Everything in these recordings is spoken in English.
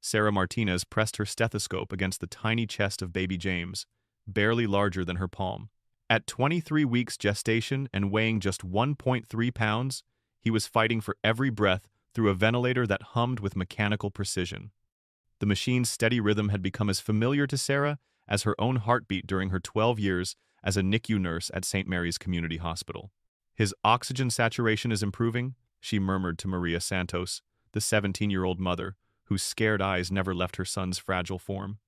Sarah Martinez pressed her stethoscope against the tiny chest of baby James, barely larger than her palm. At 23 weeks gestation and weighing just 1.3 pounds, he was fighting for every breath through a ventilator that hummed with mechanical precision. The machine's steady rhythm had become as familiar to Sarah as her own heartbeat during her 12 years as a NICU nurse at St. Mary's Community Hospital. "His oxygen saturation is improving," she murmured to Maria Santos, the 17-year-old mother, whose scared eyes never left her son's fragile form.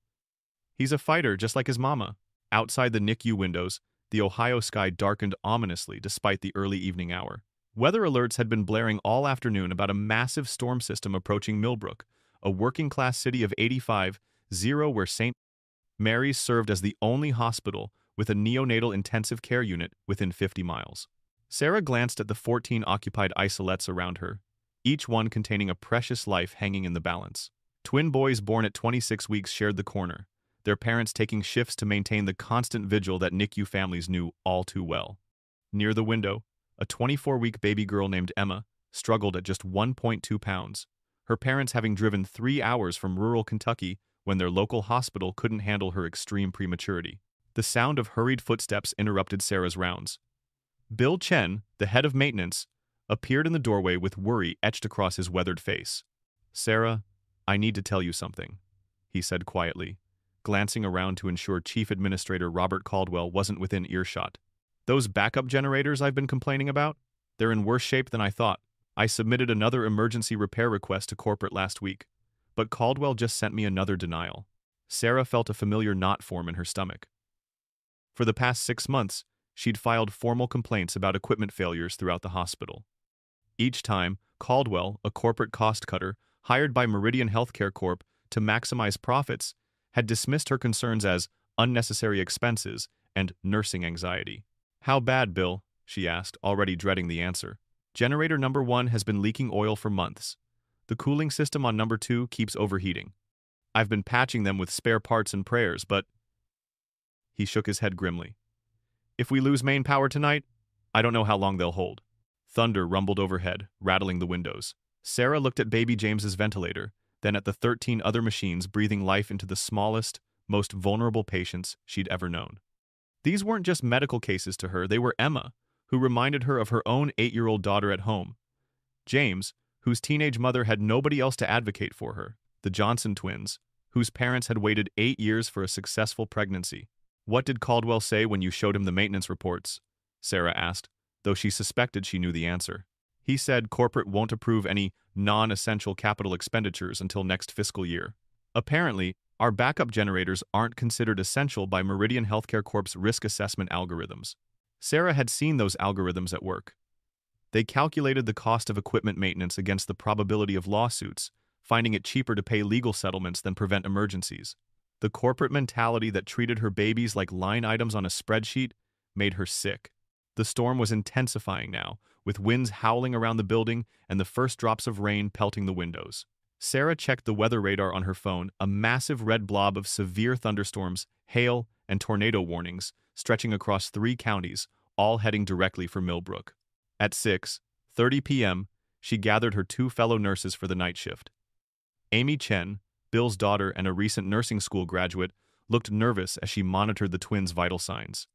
"He's a fighter, just like his mama." Outside the NICU windows, the Ohio sky darkened ominously despite the early evening hour. Weather alerts had been blaring all afternoon about a massive storm system approaching Millbrook, a working-class city of 85,000 where St. Mary's served as the only hospital with a neonatal intensive care unit within 50 miles. Sarah glanced at the 14 occupied isolates around her, each one containing a precious life hanging in the balance. Twin boys born at 26 weeks shared the corner, their parents taking shifts to maintain the constant vigil that NICU families knew all too well. Near the window, a 24-week baby girl named Emma struggled at just 1.2 pounds, her parents having driven 3 hours from rural Kentucky when their local hospital couldn't handle her extreme prematurity. The sound of hurried footsteps interrupted Sarah's rounds. Bill Chen, the head of maintenance, appeared in the doorway with worry etched across his weathered face. "Sarah, I need to tell you something," he said quietly, glancing around to ensure Chief Administrator Robert Caldwell wasn't within earshot. "Those backup generators I've been complaining about? They're in worse shape than I thought. I submitted another emergency repair request to corporate last week, but Caldwell just sent me another denial." Sarah felt a familiar knot form in her stomach. For the past 6 months, she'd filed formal complaints about equipment failures throughout the hospital. Each time, Caldwell, a corporate cost cutter hired by Meridian Healthcare Corp to maximize profits, had dismissed her concerns as unnecessary expenses and nursing anxiety. "How bad, Bill?" she asked, already dreading the answer. "Generator number 1 has been leaking oil for months. The cooling system on number 2 keeps overheating. I've been patching them with spare parts and prayers, but—" He shook his head grimly. "If we lose main power tonight, I don't know how long they'll hold." Thunder rumbled overhead, rattling the windows. Sarah looked at baby James's ventilator, then at the 13 other machines breathing life into the smallest, most vulnerable patients she'd ever known. These weren't just medical cases to her, they were Emma, who reminded her of her own 8-year-old daughter at home; James, whose teenage mother had nobody else to advocate for her; the Johnson twins, whose parents had waited 8 years for a successful pregnancy. "What did Caldwell say when you showed him the maintenance reports?" Sarah asked, though she suspected she knew the answer. "He said corporate won't approve any non-essential capital expenditures until next fiscal year. Apparently, our backup generators aren't considered essential by Meridian Healthcare Corp's risk assessment algorithms." Sarah had seen those algorithms at work. They calculated the cost of equipment maintenance against the probability of lawsuits, finding it cheaper to pay legal settlements than prevent emergencies. The corporate mentality that treated her babies like line items on a spreadsheet made her sick. The storm was intensifying now, with winds howling around the building and the first drops of rain pelting the windows. Sarah checked the weather radar on her phone, a massive red blob of severe thunderstorms, hail, and tornado warnings stretching across 3 counties, all heading directly for Millbrook. At 6:30 p.m., she gathered her 2 fellow nurses for the night shift. Amy Chen, Bill's daughter and a recent nursing school graduate, looked nervous as she monitored the twins' vital signs.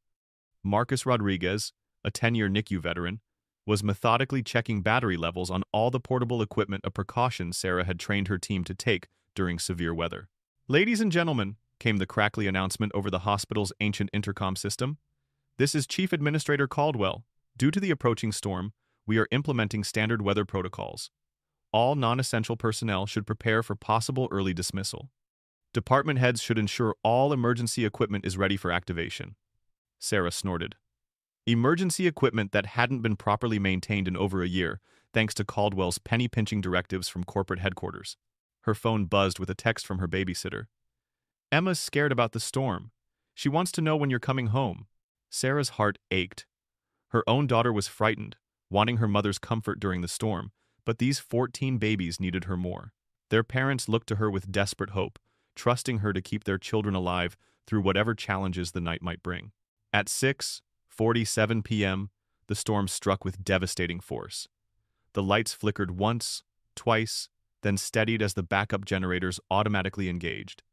Marcus Rodriguez, a 10-year NICU veteran, was methodically checking battery levels on all the portable equipment, a precaution Sarah had trained her team to take during severe weather. "Ladies and gentlemen," came the crackly announcement over the hospital's ancient intercom system, "this is Chief Administrator Caldwell. Due to the approaching storm, we are implementing standard weather protocols. All non-essential personnel should prepare for possible early dismissal. Department heads should ensure all emergency equipment is ready for activation." Sarah snorted. Emergency equipment that hadn't been properly maintained in over a year, thanks to Caldwell's penny-pinching directives from corporate headquarters. Her phone buzzed with a text from her babysitter. "Emma's scared about the storm. She wants to know when you're coming home." Sarah's heart ached. Her own daughter was frightened, wanting her mother's comfort during the storm, but these 14 babies needed her more. Their parents looked to her with desperate hope, trusting her to keep their children alive through whatever challenges the night might bring. At 6:47 p.m., the storm struck with devastating force. The lights flickered once, twice, then steadied as the backup generators automatically engaged.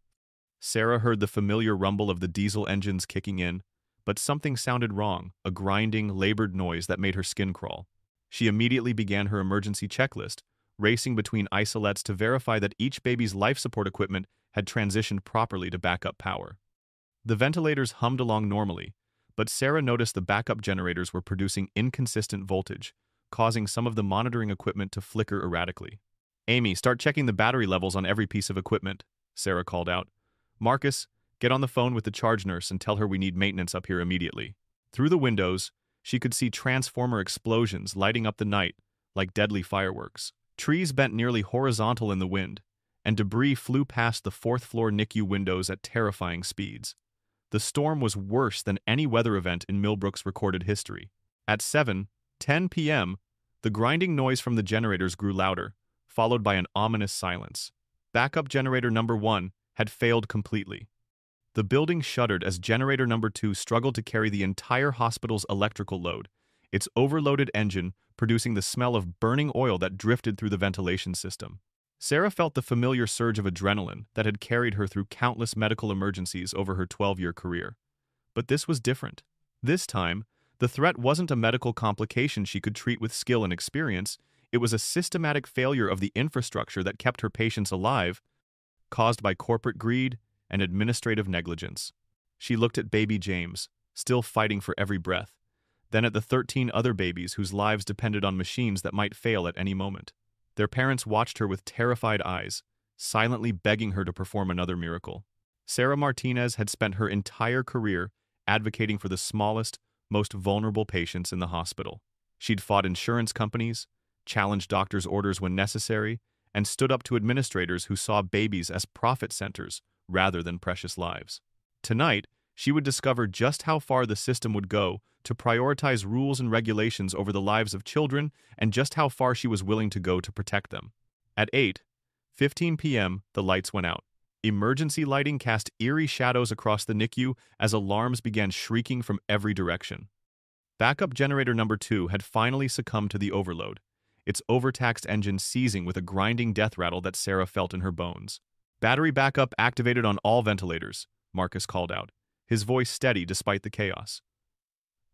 Sarah heard the familiar rumble of the diesel engines kicking in, but something sounded wrong, a grinding, labored noise that made her skin crawl. She immediately began her emergency checklist, racing between isolettes to verify that each baby's life support equipment had transitioned properly to backup power. The ventilators hummed along normally, but Sarah noticed the backup generators were producing inconsistent voltage, causing some of the monitoring equipment to flicker erratically. "Amy, start checking the battery levels on every piece of equipment," Sarah called out. "Marcus, get on the phone with the charge nurse and tell her we need maintenance up here immediately." Through the windows, she could see transformer explosions lighting up the night like deadly fireworks. Trees bent nearly horizontal in the wind, and debris flew past the fourth-floor NICU windows at terrifying speeds. The storm was worse than any weather event in Millbrook's recorded history. At 7:10 p.m., the grinding noise from the generators grew louder, followed by an ominous silence. Backup generator number 1 had failed completely. The building shuddered as generator number 2 struggled to carry the entire hospital's electrical load, its overloaded engine producing the smell of burning oil that drifted through the ventilation system. Sarah felt the familiar surge of adrenaline that had carried her through countless medical emergencies over her 12-year career. But this was different. This time, the threat wasn't a medical complication she could treat with skill and experience, it was a systematic failure of the infrastructure that kept her patients alive, caused by corporate greed and administrative negligence. She looked at baby James, still fighting for every breath, then at the 13 other babies whose lives depended on machines that might fail at any moment. Their parents watched her with terrified eyes, silently begging her to perform another miracle. Sarah Martinez had spent her entire career advocating for the smallest, most vulnerable patients in the hospital. She'd fought insurance companies, challenged doctors' orders when necessary, and stood up to administrators who saw babies as profit centers rather than precious lives. Tonight, she would discover just how far the system would go to prioritize rules and regulations over the lives of children and just how far she was willing to go to protect them. At 8:15 p.m., the lights went out. Emergency lighting cast eerie shadows across the NICU as alarms began shrieking from every direction. Backup generator number 2 had finally succumbed to the overload, its overtaxed engine seizing with a grinding death rattle that Sarah felt in her bones. "Battery backup activated on all ventilators," Marcus called out, his voice steady despite the chaos.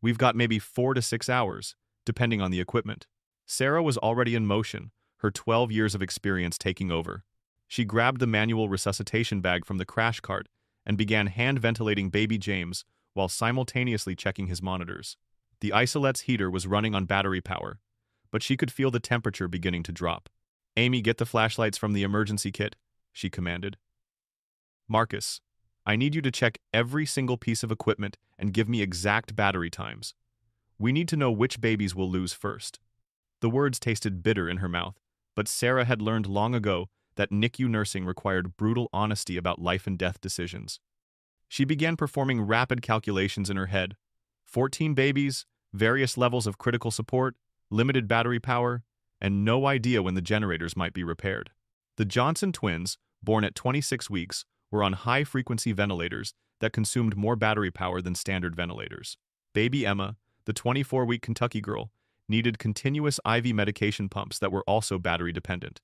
"We've got maybe 4 to 6 hours, depending on the equipment." Sarah was already in motion, her 12 years of experience taking over. She grabbed the manual resuscitation bag from the crash cart and began hand-ventilating baby James while simultaneously checking his monitors. The isolette's heater was running on battery power, but she could feel the temperature beginning to drop. "Amy, get the flashlights from the emergency kit," she commanded. "Marcus, I need you to check every single piece of equipment and give me exact battery times. We need to know which babies we'll lose first." The words tasted bitter in her mouth, but Sarah had learned long ago that NICU nursing required brutal honesty about life and death decisions. She began performing rapid calculations in her head. 14 babies, various levels of critical support, limited battery power, and no idea when the generators might be repaired. The Johnson twins, born at 26 weeks, were on high-frequency ventilators that consumed more battery power than standard ventilators. Baby Emma, the 24-week Kentucky girl, needed continuous IV medication pumps that were also battery-dependent.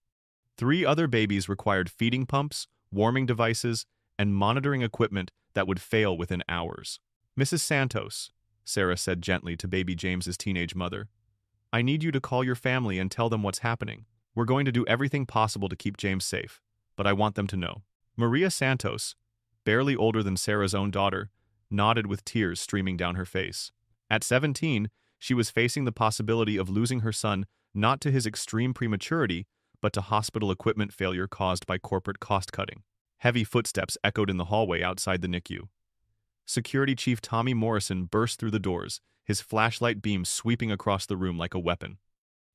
3 other babies required feeding pumps, warming devices, and monitoring equipment that would fail within hours. "Mrs. Santos," Sarah said gently to baby James's teenage mother, "I need you to call your family and tell them what's happening. We're going to do everything possible to keep James safe, but I want them to know." Maria Santos, barely older than Sarah's own daughter, nodded with tears streaming down her face. At 17, she was facing the possibility of losing her son not to his extreme prematurity, but to hospital equipment failure caused by corporate cost-cutting. Heavy footsteps echoed in the hallway outside the NICU. Security Chief Tommy Morrison burst through the doors, his flashlight beam sweeping across the room like a weapon.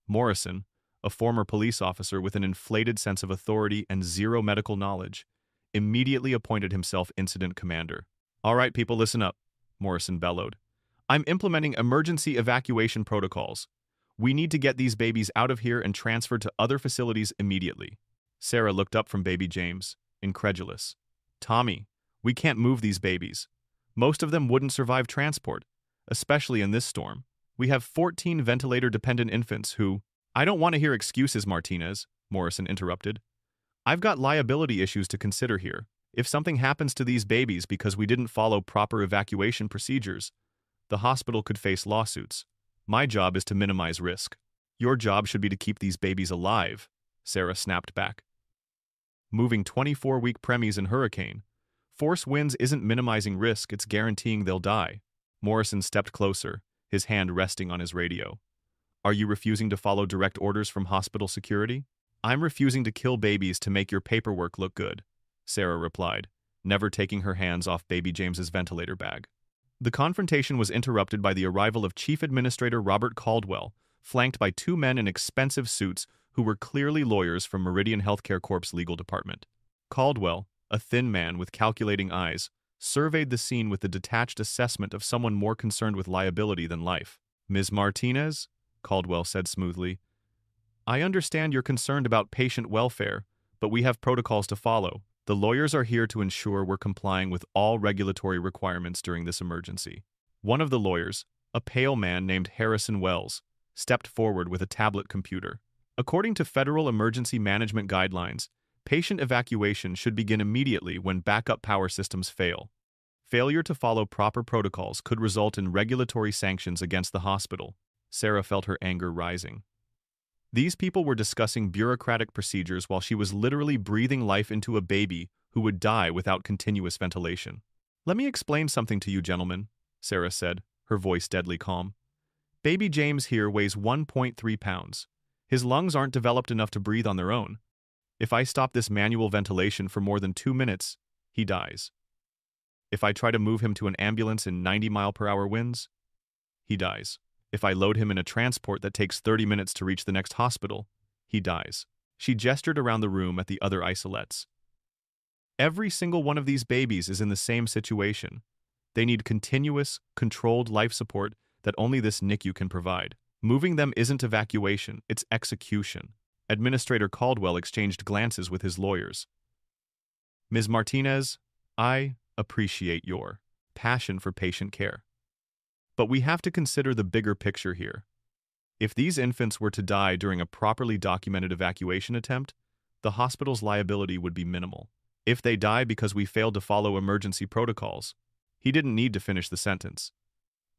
Morrison, a former police officer with an inflated sense of authority and zero medical knowledge, immediately appointed himself incident commander. "All right, people, listen up," Morrison bellowed. "I'm implementing emergency evacuation protocols. We need to get these babies out of here and transferred to other facilities immediately." Sarah looked up from baby James, incredulous. "Tommy, we can't move these babies. Most of them wouldn't survive transport, especially in this storm. We have 14 ventilator-dependent infants who—" "I don't want to hear excuses, Martinez," Morrison interrupted. "I've got liability issues to consider here. If something happens to these babies because we didn't follow proper evacuation procedures, the hospital could face lawsuits. My job is to minimize risk. Your job should be to keep these babies alive," Sarah snapped back. Moving 24-week preemies in hurricane. Force winds isn't minimizing risk, it's guaranteeing they'll die. Morrison stepped closer, his hand resting on his radio. "Are you refusing to follow direct orders from hospital security?" "I'm refusing to kill babies to make your paperwork look good," Sarah replied, never taking her hands off baby James's ventilator bag. The confrontation was interrupted by the arrival of Chief Administrator Robert Caldwell, flanked by two men in expensive suits who were clearly lawyers from Meridian Healthcare Corp's legal department. Caldwell, a thin man with calculating eyes, surveyed the scene with the detached assessment of someone more concerned with liability than life. "Ms. Martinez," Caldwell said smoothly, "I understand you're concerned about patient welfare, but we have protocols to follow. The lawyers are here to ensure we're complying with all regulatory requirements during this emergency." One of the lawyers, a pale man named Harrison Wells, stepped forward with a tablet computer. According to federal emergency management guidelines, patient evacuation should begin immediately when backup power systems fail. Failure to follow proper protocols could result in regulatory sanctions against the hospital. Sarah felt her anger rising. These people were discussing bureaucratic procedures while she was literally breathing life into a baby who would die without continuous ventilation. "Let me explain something to you, gentlemen," Sarah said, her voice deadly calm. "Baby James here weighs 1.3 pounds. His lungs aren't developed enough to breathe on their own. If I stop this manual ventilation for more than 2 minutes, he dies. If I try to move him to an ambulance in 90-mile-per-hour winds, he dies. If I load him in a transport that takes 30 minutes to reach the next hospital, he dies." She gestured around the room at the other isolettes. "Every single one of these babies is in the same situation. They need continuous, controlled life support that only this NICU can provide. Moving them isn't evacuation, it's execution." Administrator Caldwell exchanged glances with his lawyers. "Ms. Martinez, I appreciate your passion for patient care. But we have to consider the bigger picture here. If these infants were to die during a properly documented evacuation attempt, the hospital's liability would be minimal. If they die because we failed to follow emergency protocols," he didn't need to finish the sentence.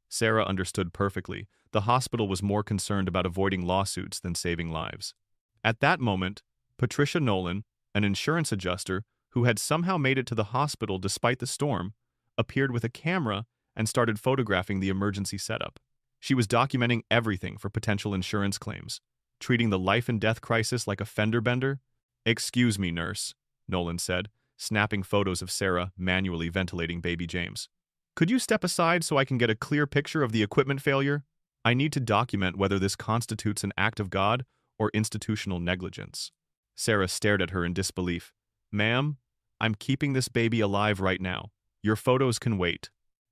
Sarah understood perfectly. The hospital was more concerned about avoiding lawsuits than saving lives. At that moment, Patricia Nolan, an insurance adjuster who had somehow made it to the hospital despite the storm, appeared with a camera and started photographing the emergency setup. She was documenting everything for potential insurance claims, treating the life-and-death crisis like a fender bender. "Excuse me, nurse," Nolan said, snapping photos of Sarah manually ventilating baby James. "Could you step aside so I can get a clear picture of the equipment failure? I need to document whether this constitutes an act of God or institutional negligence." Sarah stared at her in disbelief. "Ma'am, I'm keeping this baby alive right now. Your photos can wait."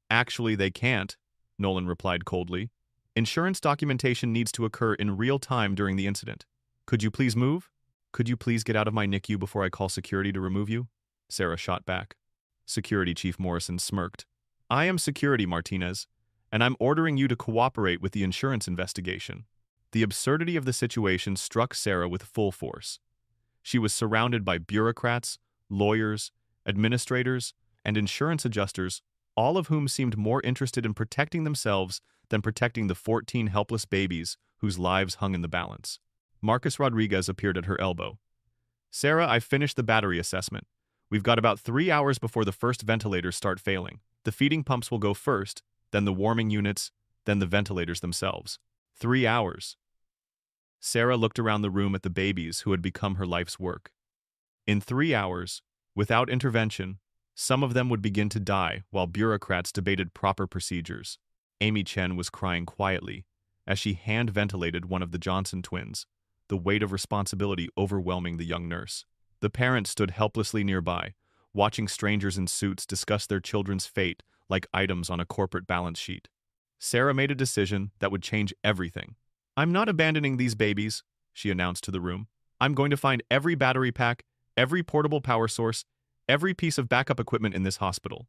"Actually, they can't," Nolan replied coldly. "Insurance documentation needs to occur in real time during the incident. Could you please move? Could you please get out of my NICU before I call security to remove you?" Sarah shot back. Security Chief Morrison smirked. "I am security, Martinez, and I'm ordering you to cooperate with the insurance investigation." The absurdity of the situation struck Sarah with full force. She was surrounded by bureaucrats, lawyers, administrators, and insurance adjusters, all of whom seemed more interested in protecting themselves than protecting the 14 helpless babies whose lives hung in the balance. Marcus Rodriguez appeared at her elbow. "Sarah, I've finished the battery assessment. We've got about 3 hours before the first ventilators start failing. The feeding pumps will go first, then the warming units, then the ventilators themselves. 3 hours." Sarah looked around the room at the babies who had become her life's work. In 3 hours, without intervention, some of them would begin to die while bureaucrats debated proper procedures. Amy Chen was crying quietly as she hand-ventilated one of the Johnson twins, the weight of responsibility overwhelming the young nurse. The parents stood helplessly nearby, watching strangers in suits discuss their children's fate like items on a corporate balance sheet. Sarah made a decision that would change everything. "I'm not abandoning these babies," she announced to the room. "I'm going to find every battery pack, every portable power source, every piece of backup equipment in this hospital.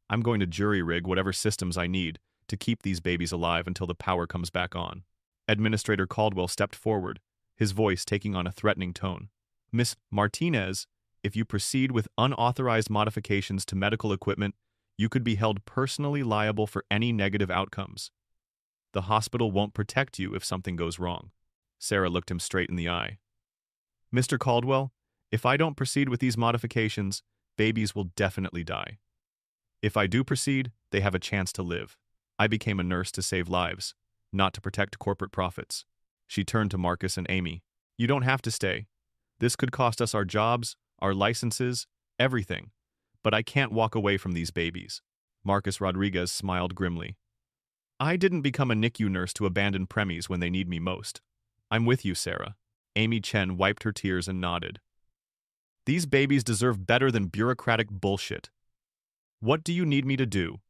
I'm going to jury-rig whatever systems I need to keep these babies alive until the power comes back on." Administrator Caldwell stepped forward, his voice taking on a threatening tone. Miss Martinez, if you proceed with unauthorized modifications to medical equipment, you could be held personally liable for any negative outcomes. The hospital won't protect you if something goes wrong. Sarah looked him straight in the eye. Mr. Caldwell, if I don't proceed with these modifications, babies will definitely die. If I do proceed, they have a chance to live. I became a nurse to save lives, not to protect corporate profits. She turned to Marcus and Amy. You don't have to stay. This could cost us our jobs, our licenses, everything. But I can't walk away from these babies. Marcus Rodriguez smiled grimly. I didn't become a NICU nurse to abandon premies when they need me most. I'm with you, Sarah. Amy Chen wiped her tears and nodded. These babies deserve better than bureaucratic bullshit. What do you need me to do?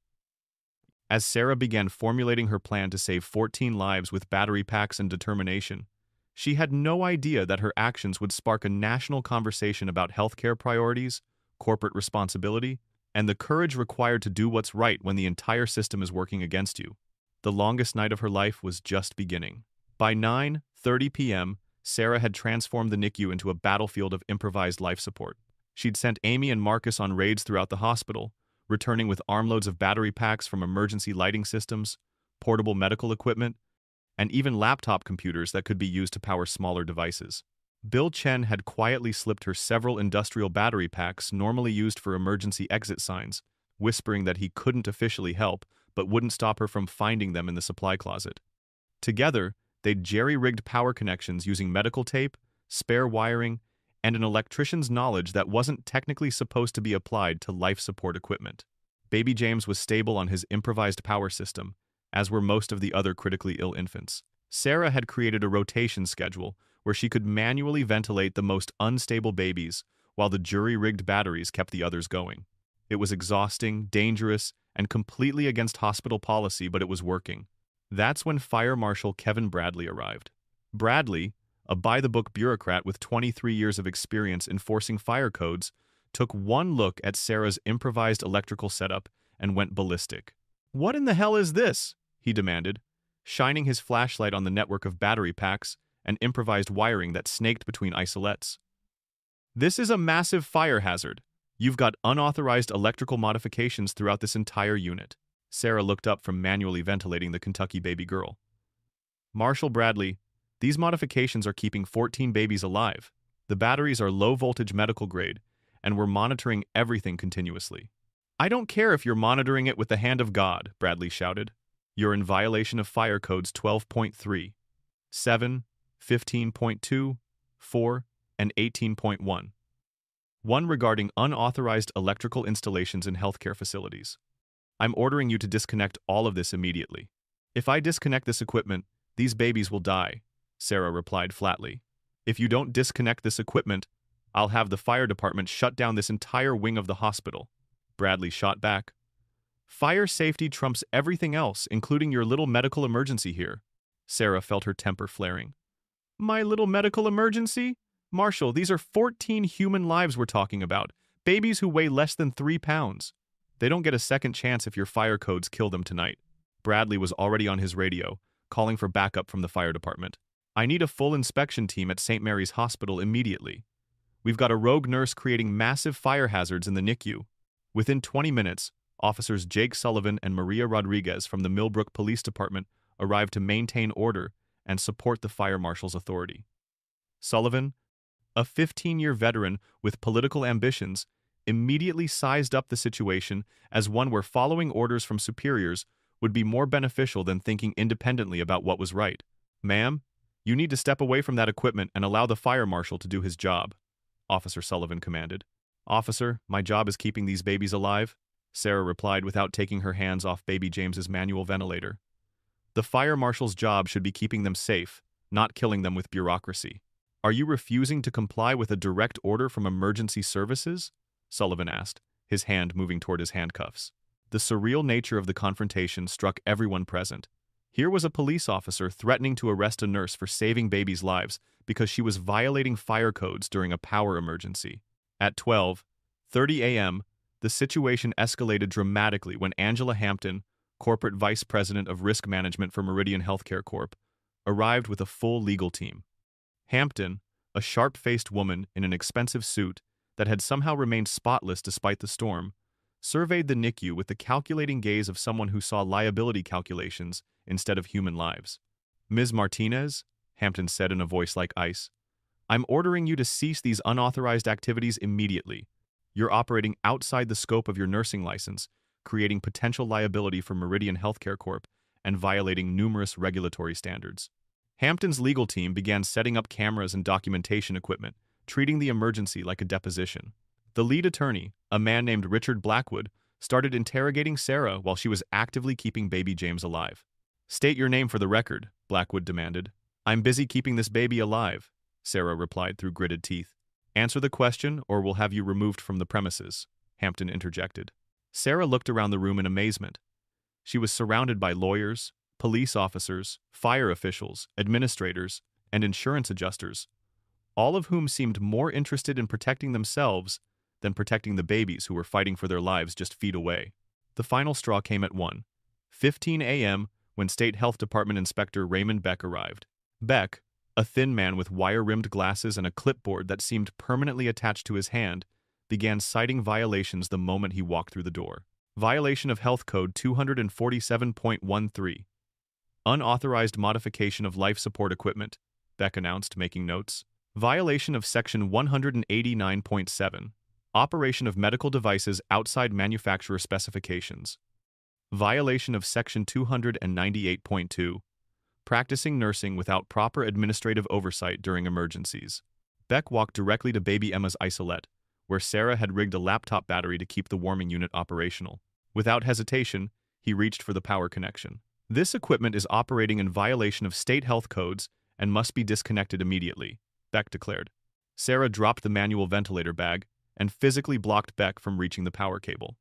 As Sarah began formulating her plan to save 14 lives with battery packs and determination, she had no idea that her actions would spark a national conversation about healthcare priorities, corporate responsibility, and the courage required to do what's right when the entire system is working against you. The longest night of her life was just beginning. By 9:30 p.m., Sarah had transformed the NICU into a battlefield of improvised life support. She'd sent Amy and Marcus on raids throughout the hospital, returning with armloads of battery packs from emergency lighting systems, portable medical equipment, and even laptop computers that could be used to power smaller devices. Bill Chen had quietly slipped her several industrial battery packs normally used for emergency exit signs, whispering that he couldn't officially help, but wouldn't stop her from finding them in the supply closet. Together, they'd jerry-rigged power connections using medical tape, spare wiring, and an electrician's knowledge that wasn't technically supposed to be applied to life support equipment. Baby James was stable on his improvised power system, as were most of the other critically ill infants. Sarah had created a rotation schedule where she could manually ventilate the most unstable babies while the jury-rigged batteries kept the others going. It was exhausting, dangerous, and completely against hospital policy, but it was working. That's when Fire Marshal Kevin Bradley arrived. Bradley, a by-the-book bureaucrat with 23 years of experience enforcing fire codes, took one look at Sarah's improvised electrical setup and went ballistic. "What in the hell is this?" he demanded, shining his flashlight on the network of battery packs and improvised wiring that snaked between isolettes. "This is a massive fire hazard. You've got unauthorized electrical modifications throughout this entire unit." Sarah looked up from manually ventilating the Kentucky baby girl. "Marshal Bradley, these modifications are keeping 14 babies alive. The batteries are low-voltage medical grade, and we're monitoring everything continuously." "I don't care if you're monitoring it with the hand of God," Bradley shouted. "You're in violation of Fire Codes 12.3, 7, 15.2, 4, and 18.1. One regarding unauthorized electrical installations in healthcare facilities. I'm ordering you to disconnect all of this immediately." "If I disconnect this equipment, these babies will die," Sarah replied flatly. "If you don't disconnect this equipment, I'll have the fire department shut down this entire wing of the hospital." Bradley shot back. "Fire safety trumps everything else, including your little medical emergency here." Sarah felt her temper flaring. "My little medical emergency? Marshal, these are 14 human lives we're talking about, babies who weigh less than 3 pounds. They don't get a second chance if your fire codes kill them tonight." Bradley was already on his radio, calling for backup from the fire department. "I need a full inspection team at St. Mary's Hospital immediately. We've got a rogue nurse creating massive fire hazards in the NICU." Within 20 minutes, officers Jake Sullivan and Maria Rodriguez from the Millbrook Police Department arrived to maintain order and support the fire marshal's authority. Sullivan, a 15-year veteran with political ambitions, immediately sized up the situation as one where following orders from superiors would be more beneficial than thinking independently about what was right. "Ma'am, you need to step away from that equipment and allow the fire marshal to do his job," Officer Sullivan commanded. "Officer, my job is keeping these babies alive," Sarah replied without taking her hands off baby James's manual ventilator. "The fire marshal's job should be keeping them safe, not killing them with bureaucracy." "Are you refusing to comply with a direct order from emergency services?" Sullivan asked, his hand moving toward his handcuffs. The surreal nature of the confrontation struck everyone present. Here was a police officer threatening to arrest a nurse for saving babies' lives because she was violating fire codes during a power emergency. At 12:30 a.m., the situation escalated dramatically when Angela Hampton, corporate vice president of risk management for Meridian Healthcare Corp., arrived with a full legal team. Hampton, a sharp-faced woman in an expensive suit that had somehow remained spotless despite the storm, surveyed the NICU with the calculating gaze of someone who saw liability calculations instead of human lives. "Ms. Martinez," Hampton said in a voice like ice, "I'm ordering you to cease these unauthorized activities immediately. You're operating outside the scope of your nursing license, creating potential liability for Meridian Healthcare Corp. And violating numerous regulatory standards." Hampton's legal team began setting up cameras and documentation equipment, treating the emergency like a deposition. The lead attorney, a man named Richard Blackwood, started interrogating Sarah while she was actively keeping baby James alive. "State your name for the record," Blackwood demanded. "I'm busy keeping this baby alive," Sarah replied through gritted teeth. "Answer the question or we'll have you removed from the premises," Hampton interjected. Sarah looked around the room in amazement. She was surrounded by lawyers, police officers, fire officials, administrators, and insurance adjusters, all of whom seemed more interested in protecting themselves than protecting the babies who were fighting for their lives just feet away. The final straw came at 1:15 a.m. when State Health Department Inspector Raymond Beck arrived. Beck, a thin man with wire-rimmed glasses and a clipboard that seemed permanently attached to his hand, began citing violations the moment he walked through the door. Violation of Health Code 247.13. Unauthorized modification of life support equipment, Beck announced, making notes. Violation of Section 189.7. Operation of medical devices outside manufacturer specifications. Violation of Section 298.2. Practicing nursing without proper administrative oversight during emergencies. Beck walked directly to baby Emma's isolette, where Sarah had rigged a laptop battery to keep the warming unit operational. Without hesitation, he reached for the power connection. "This equipment is operating in violation of state health codes and must be disconnected immediately," Beck declared. Sarah dropped the manual ventilator bag and physically blocked Beck from reaching the power cable.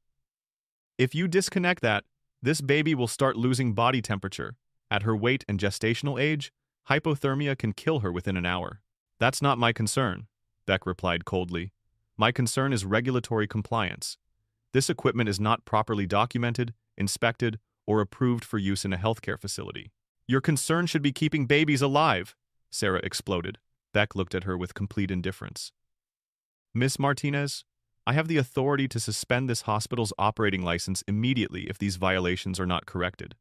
"If you disconnect that, this baby will start losing body temperature. At her weight and gestational age, hypothermia can kill her within an hour." "That's not my concern," Beck replied coldly. "My concern is regulatory compliance. This equipment is not properly documented, inspected, or approved for use in a healthcare facility." "Your concern should be keeping babies alive," Sarah exploded. Beck looked at her with complete indifference. "Miss Martinez, I have the authority to suspend this hospital's operating license immediately if these violations are not corrected.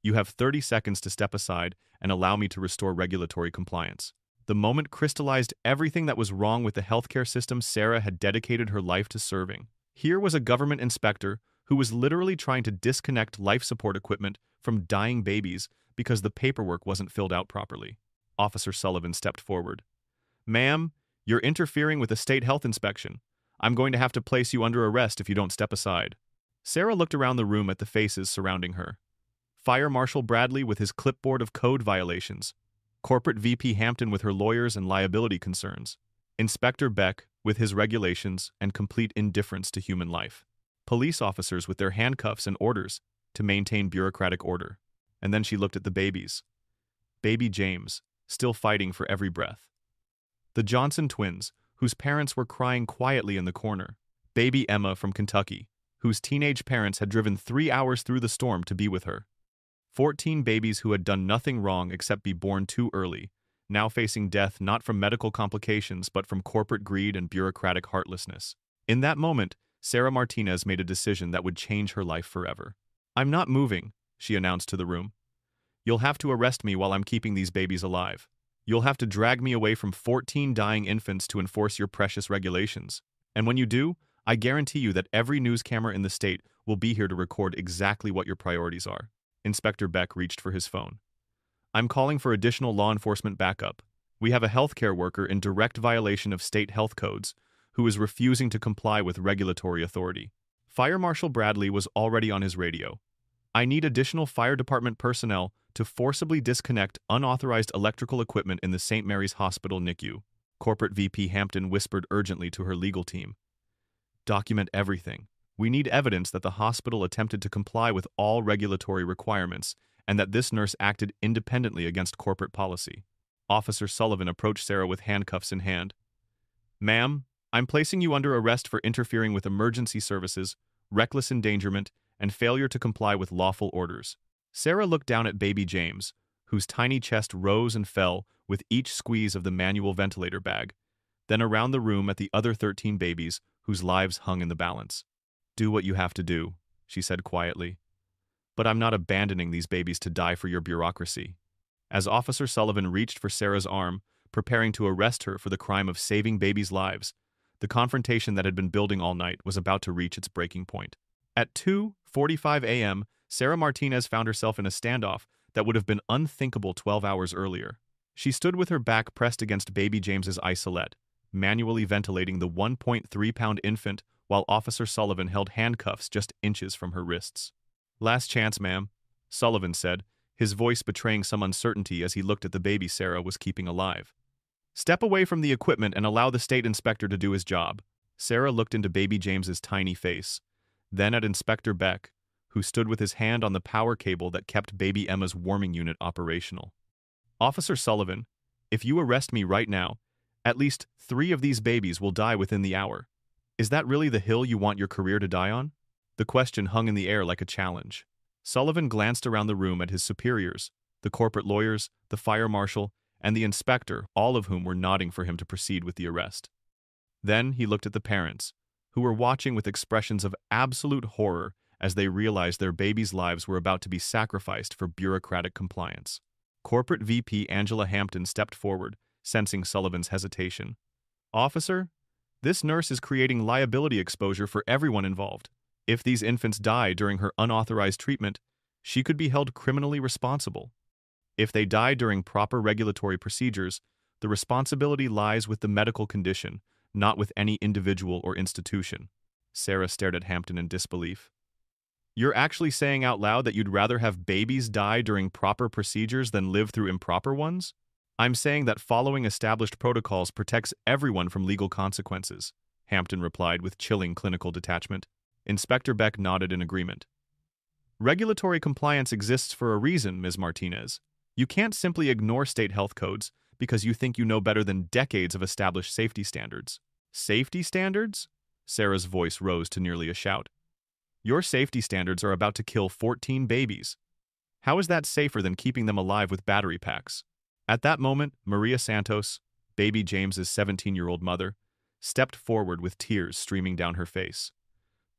You have 30 seconds to step aside and allow me to restore regulatory compliance." The moment crystallized everything that was wrong with the healthcare system Sarah had dedicated her life to serving. Here was a government inspector who was literally trying to disconnect life support equipment from dying babies because the paperwork wasn't filled out properly. Officer Sullivan stepped forward. "Ma'am, you're interfering with a state health inspection. I'm going to have to place you under arrest if you don't step aside." Sarah looked around the room at the faces surrounding her. Fire Marshal Bradley with his clipboard of code violations. Corporate VP Hampton with her lawyers and liability concerns. Inspector Beck with his regulations and complete indifference to human life. Police officers with their handcuffs and orders to maintain bureaucratic order. And then she looked at the babies. Baby James, still fighting for every breath. The Johnson twins, whose parents were crying quietly in the corner. Baby Emma from Kentucky, whose teenage parents had driven 3 hours through the storm to be with her. 14 babies who had done nothing wrong except be born too early, now facing death not from medical complications but from corporate greed and bureaucratic heartlessness. In that moment, Sarah Martinez made a decision that would change her life forever. "I'm not moving," she announced to the room. "You'll have to arrest me while I'm keeping these babies alive. You'll have to drag me away from 14 dying infants to enforce your precious regulations. And when you do, I guarantee you that every news camera in the state will be here to record exactly what your priorities are." Inspector Beck reached for his phone. "I'm calling for additional law enforcement backup. We have a healthcare worker in direct violation of state health codes who is refusing to comply with regulatory authority." Fire Marshal Bradley was already on his radio. "I need additional fire department personnel to forcibly disconnect unauthorized electrical equipment in the St. Mary's Hospital NICU," Corporate VP Hampton whispered urgently to her legal team. "Document everything. We need evidence that the hospital attempted to comply with all regulatory requirements and that this nurse acted independently against corporate policy." Officer Sullivan approached Sarah with handcuffs in hand. "Ma'am, I'm placing you under arrest for interfering with emergency services, reckless endangerment, and failure to comply with lawful orders." Sarah looked down at baby James, whose tiny chest rose and fell with each squeeze of the manual ventilator bag, then around the room at the other 13 babies whose lives hung in the balance. "Do what you have to do," she said quietly. "But I'm not abandoning these babies to die for your bureaucracy." As Officer Sullivan reached for Sarah's arm, preparing to arrest her for the crime of saving babies' lives, the confrontation that had been building all night was about to reach its breaking point. At 2:45 a.m., Sarah Martinez found herself in a standoff that would have been unthinkable 12 hours earlier. She stood with her back pressed against baby James's isolette, manually ventilating the 1.3-pound infant while Officer Sullivan held handcuffs just inches from her wrists. "Last chance, ma'am," Sullivan said, his voice betraying some uncertainty as he looked at the baby Sarah was keeping alive. "Step away from the equipment and allow the state inspector to do his job." Sarah looked into baby James's tiny face, then at Inspector Beck, who stood with his hand on the power cable that kept baby Emma's warming unit operational. "Officer Sullivan, if you arrest me right now, at least 3 of these babies will die within the hour. Is that really the hill you want your career to die on?" The question hung in the air like a challenge. Sullivan glanced around the room at his superiors, the corporate lawyers, the fire marshal, and the inspector, all of whom were nodding for him to proceed with the arrest. Then he looked at the parents, who were watching with expressions of absolute horror as they realized their babies' lives were about to be sacrificed for bureaucratic compliance. Corporate VP Angela Hampton stepped forward, sensing Sullivan's hesitation. "Officer, this nurse is creating liability exposure for everyone involved. If these infants die during her unauthorized treatment, she could be held criminally responsible. If they die during proper regulatory procedures, the responsibility lies with the medical condition, not with any individual or institution." Sarah stared at Hampton in disbelief. "You're actually saying out loud that you'd rather have babies die during proper procedures than live through improper ones?" "I'm saying that following established protocols protects everyone from legal consequences," Hampton replied with chilling clinical detachment. Inspector Beck nodded in agreement. "Regulatory compliance exists for a reason, Ms. Martinez. You can't simply ignore state health codes because you think you know better than decades of established safety standards." "Safety standards?" Sarah's voice rose to nearly a shout. "Your safety standards are about to kill 14 babies. How is that safer than keeping them alive with battery packs?" At that moment, Maria Santos, baby James's 17-year-old mother, stepped forward with tears streaming down her face.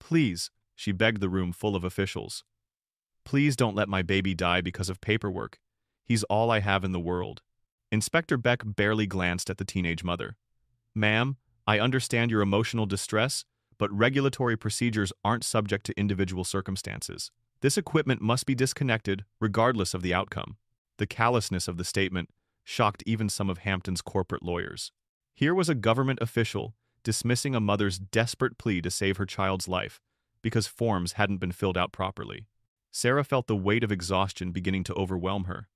"Please," she begged the room full of officials. "Please don't let my baby die because of paperwork. He's all I have in the world." Inspector Beck barely glanced at the teenage mother. "Ma'am, I understand your emotional distress, but regulatory procedures aren't subject to individual circumstances. This equipment must be disconnected, regardless of the outcome." The callousness of the statement shocked even some of Hampton's corporate lawyers. Here was a government official dismissing a mother's desperate plea to save her child's life because forms hadn't been filled out properly. Sarah felt the weight of exhaustion beginning to overwhelm her.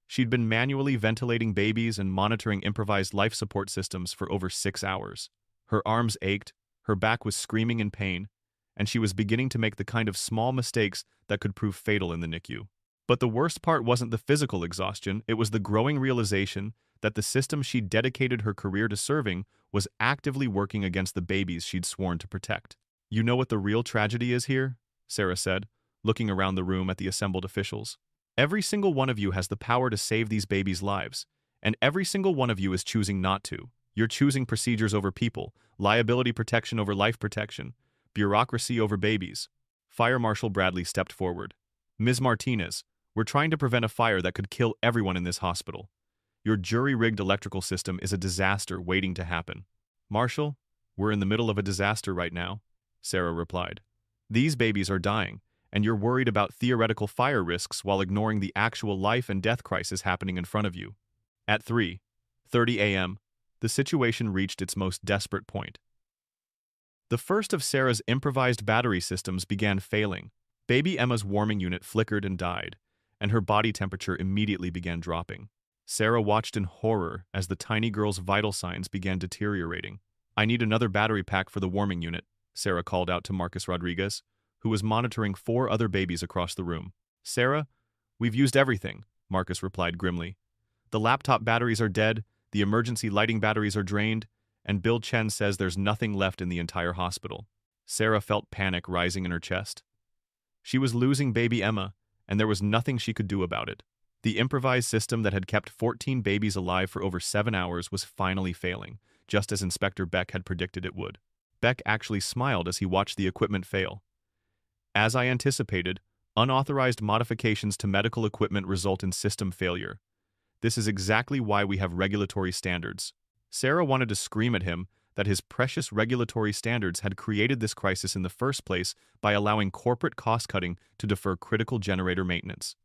She'd been manually ventilating babies and monitoring improvised life support systems for over 6 hours. Her arms ached, her back was screaming in pain, and she was beginning to make the kind of small mistakes that could prove fatal in the NICU. But the worst part wasn't the physical exhaustion, it was the growing realization that the system she'd dedicated her career to serving was actively working against the babies she'd sworn to protect. "You know what the real tragedy is here?" Sarah said, looking around the room at the assembled officials. "Every single one of you has the power to save these babies' lives, and every single one of you is choosing not to. You're choosing procedures over people, liability protection over life protection, bureaucracy over babies." Fire Marshal Bradley stepped forward. "Ms. Martinez, we're trying to prevent a fire that could kill everyone in this hospital. Your jury-rigged electrical system is a disaster waiting to happen." "Marshal, we're in the middle of a disaster right now," Sarah replied. "These babies are dying, and you're worried about theoretical fire risks while ignoring the actual life and death crisis happening in front of you." At 3:30 a.m., the situation reached its most desperate point. The first of Sarah's improvised battery systems began failing. Baby Emma's warming unit flickered and died, and her body temperature immediately began dropping. Sarah watched in horror as the tiny girl's vital signs began deteriorating. "I need another battery pack for the warming unit," Sarah called out to Marcus Rodriguez, who was monitoring 4 other babies across the room. "Sarah, we've used everything," Marcus replied grimly. "The laptop batteries are dead, the emergency lighting batteries are drained, and Bill Chen says there's nothing left in the entire hospital." Sarah felt panic rising in her chest. She was losing baby Emma, and there was nothing she could do about it. The improvised system that had kept 14 babies alive for over 7 hours was finally failing, just as Inspector Beck had predicted it would. Beck actually smiled as he watched the equipment fail. As I anticipated, unauthorized modifications to medical equipment result in system failure. This is exactly why we have regulatory standards. Sarah wanted to scream at him that his precious regulatory standards had created this crisis in the first place by allowing corporate cost-cutting to defer critical generator maintenance.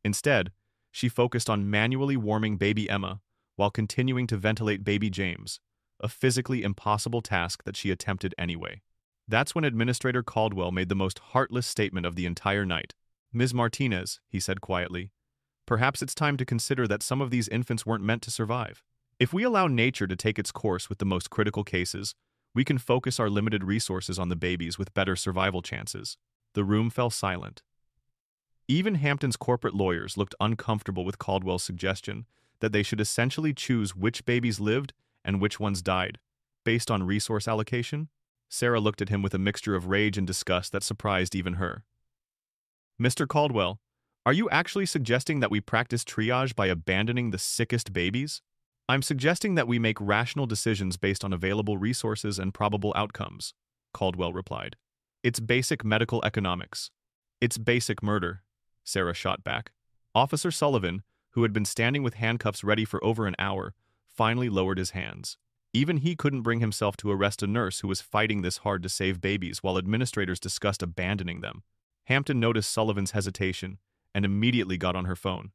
Instead, she focused on manually warming baby Emma while continuing to ventilate baby James, a physically impossible task that she attempted anyway. That's when Administrator Caldwell made the most heartless statement of the entire night. "Ms. Martinez," he said quietly, "perhaps it's time to consider that some of these infants weren't meant to survive. If we allow nature to take its course with the most critical cases, we can focus our limited resources on the babies with better survival chances." The room fell silent. Even Hampton's corporate lawyers looked uncomfortable with Caldwell's suggestion that they should essentially choose which babies lived and which ones died, based on resource allocation. Sarah looked at him with a mixture of rage and disgust that surprised even her. "Mr. Caldwell, are you actually suggesting that we practice triage by abandoning the sickest babies?" "I'm suggesting that we make rational decisions based on available resources and probable outcomes," Caldwell replied. "It's basic medical economics." "It's basic murder," Sarah shot back. Officer Sullivan, who had been standing with handcuffs ready for over an hour, finally lowered his hands. Even he couldn't bring himself to arrest a nurse who was fighting this hard to save babies while administrators discussed abandoning them. Hampton noticed Sullivan's hesitation and immediately got on her phone.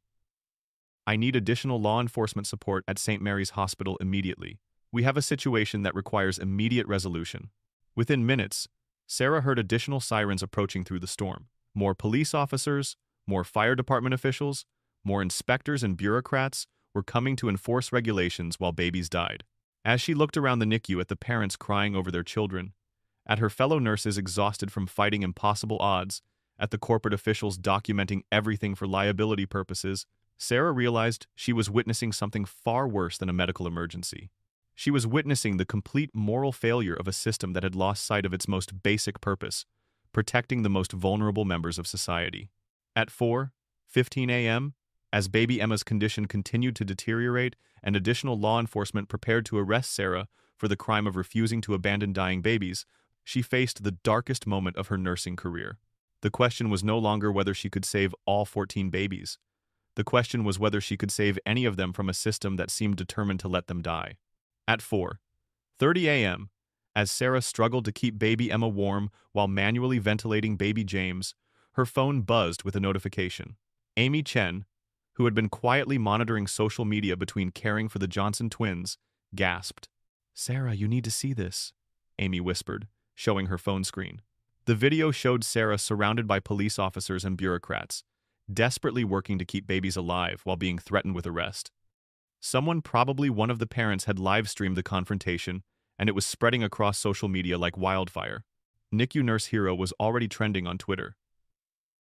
"I need additional law enforcement support at St. Mary's Hospital immediately. We have a situation that requires immediate resolution." Within minutes, Sarah heard additional sirens approaching through the storm. More police officers, more fire department officials, more inspectors and bureaucrats were coming to enforce regulations while babies died. As she looked around the NICU at the parents crying over their children, at her fellow nurses exhausted from fighting impossible odds, at the corporate officials documenting everything for liability purposes, Sarah realized she was witnessing something far worse than a medical emergency. She was witnessing the complete moral failure of a system that had lost sight of its most basic purpose, protecting the most vulnerable members of society. At 4:15 a.m., as baby Emma's condition continued to deteriorate and additional law enforcement prepared to arrest Sarah for the crime of refusing to abandon dying babies, she faced the darkest moment of her nursing career. The question was no longer whether she could save all 14 babies. The question was whether she could save any of them from a system that seemed determined to let them die. At 4:30 a.m., as Sarah struggled to keep baby Emma warm while manually ventilating baby James, her phone buzzed with a notification. Amy Chen, who had been quietly monitoring social media between caring for the Johnson twins, gasped. "Sarah, you need to see this," Amy whispered, showing her phone screen. The video showed Sarah surrounded by police officers and bureaucrats, desperately working to keep babies alive while being threatened with arrest. Someone, probably one of the parents, had live-streamed the confrontation, and it was spreading across social media like wildfire. NICU Nurse Hero was already trending on Twitter.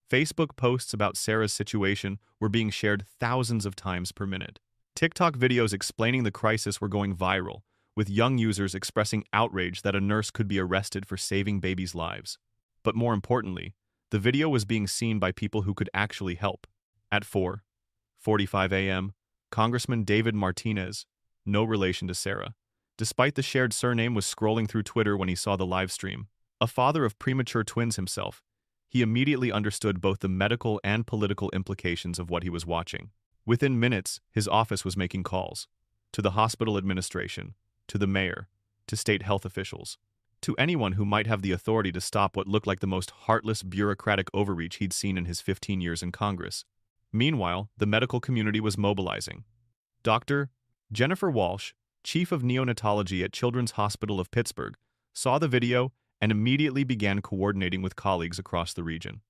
Facebook posts about Sarah's situation were being shared thousands of times per minute. TikTok videos explaining the crisis were going viral, with young users expressing outrage that a nurse could be arrested for saving babies' lives. But more importantly, the video was being seen by people who could actually help. At 4:45 a.m., Congressman David Martinez, no relation to Sarah, despite the shared surname, was scrolling through Twitter when he saw the live stream. A father of premature twins himself, he immediately understood both the medical and political implications of what he was watching. Within minutes, his office was making calls to the hospital administration, to the mayor, to state health officials, to anyone who might have the authority to stop what looked like the most heartless bureaucratic overreach he'd seen in his 15 years in Congress. Meanwhile, the medical community was mobilizing. Dr. Jennifer Walsh, chief of neonatology at Children's Hospital of Pittsburgh, saw the video and immediately began coordinating with colleagues across the region.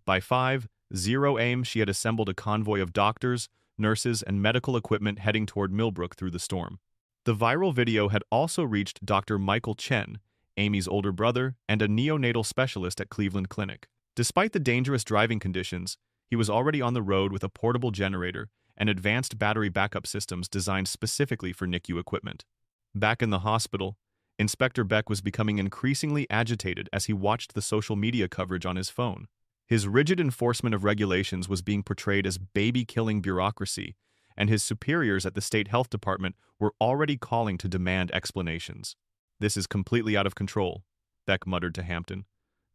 By 5:00 a.m., she had assembled a convoy of doctors, nurses, and medical equipment heading toward Millbrook through the storm. The viral video had also reached Dr. Michael Chen, Amy's older brother, and a neonatal specialist at Cleveland Clinic. Despite the dangerous driving conditions, he was already on the road with a portable generator and advanced battery backup systems designed specifically for NICU equipment. Back in the hospital, Inspector Beck was becoming increasingly agitated as he watched the social media coverage on his phone. His rigid enforcement of regulations was being portrayed as baby-killing bureaucracy, and his superiors at the state health department were already calling to demand explanations. "This is completely out of control," Beck muttered to Hampton.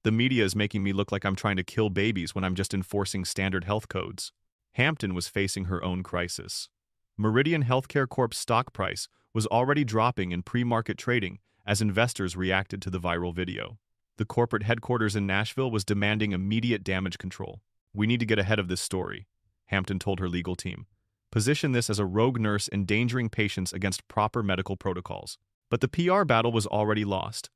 "The media is making me look like I'm trying to kill babies when I'm just enforcing standard health codes." Hampton was facing her own crisis. Meridian Healthcare Corp's stock price was already dropping in pre-market trading as investors reacted to the viral video. The corporate headquarters in Nashville was demanding immediate damage control. "We need to get ahead of this story," Hampton told her legal team. "Position this as a rogue nurse endangering patients against proper medical protocols." But the PR battle was already lost.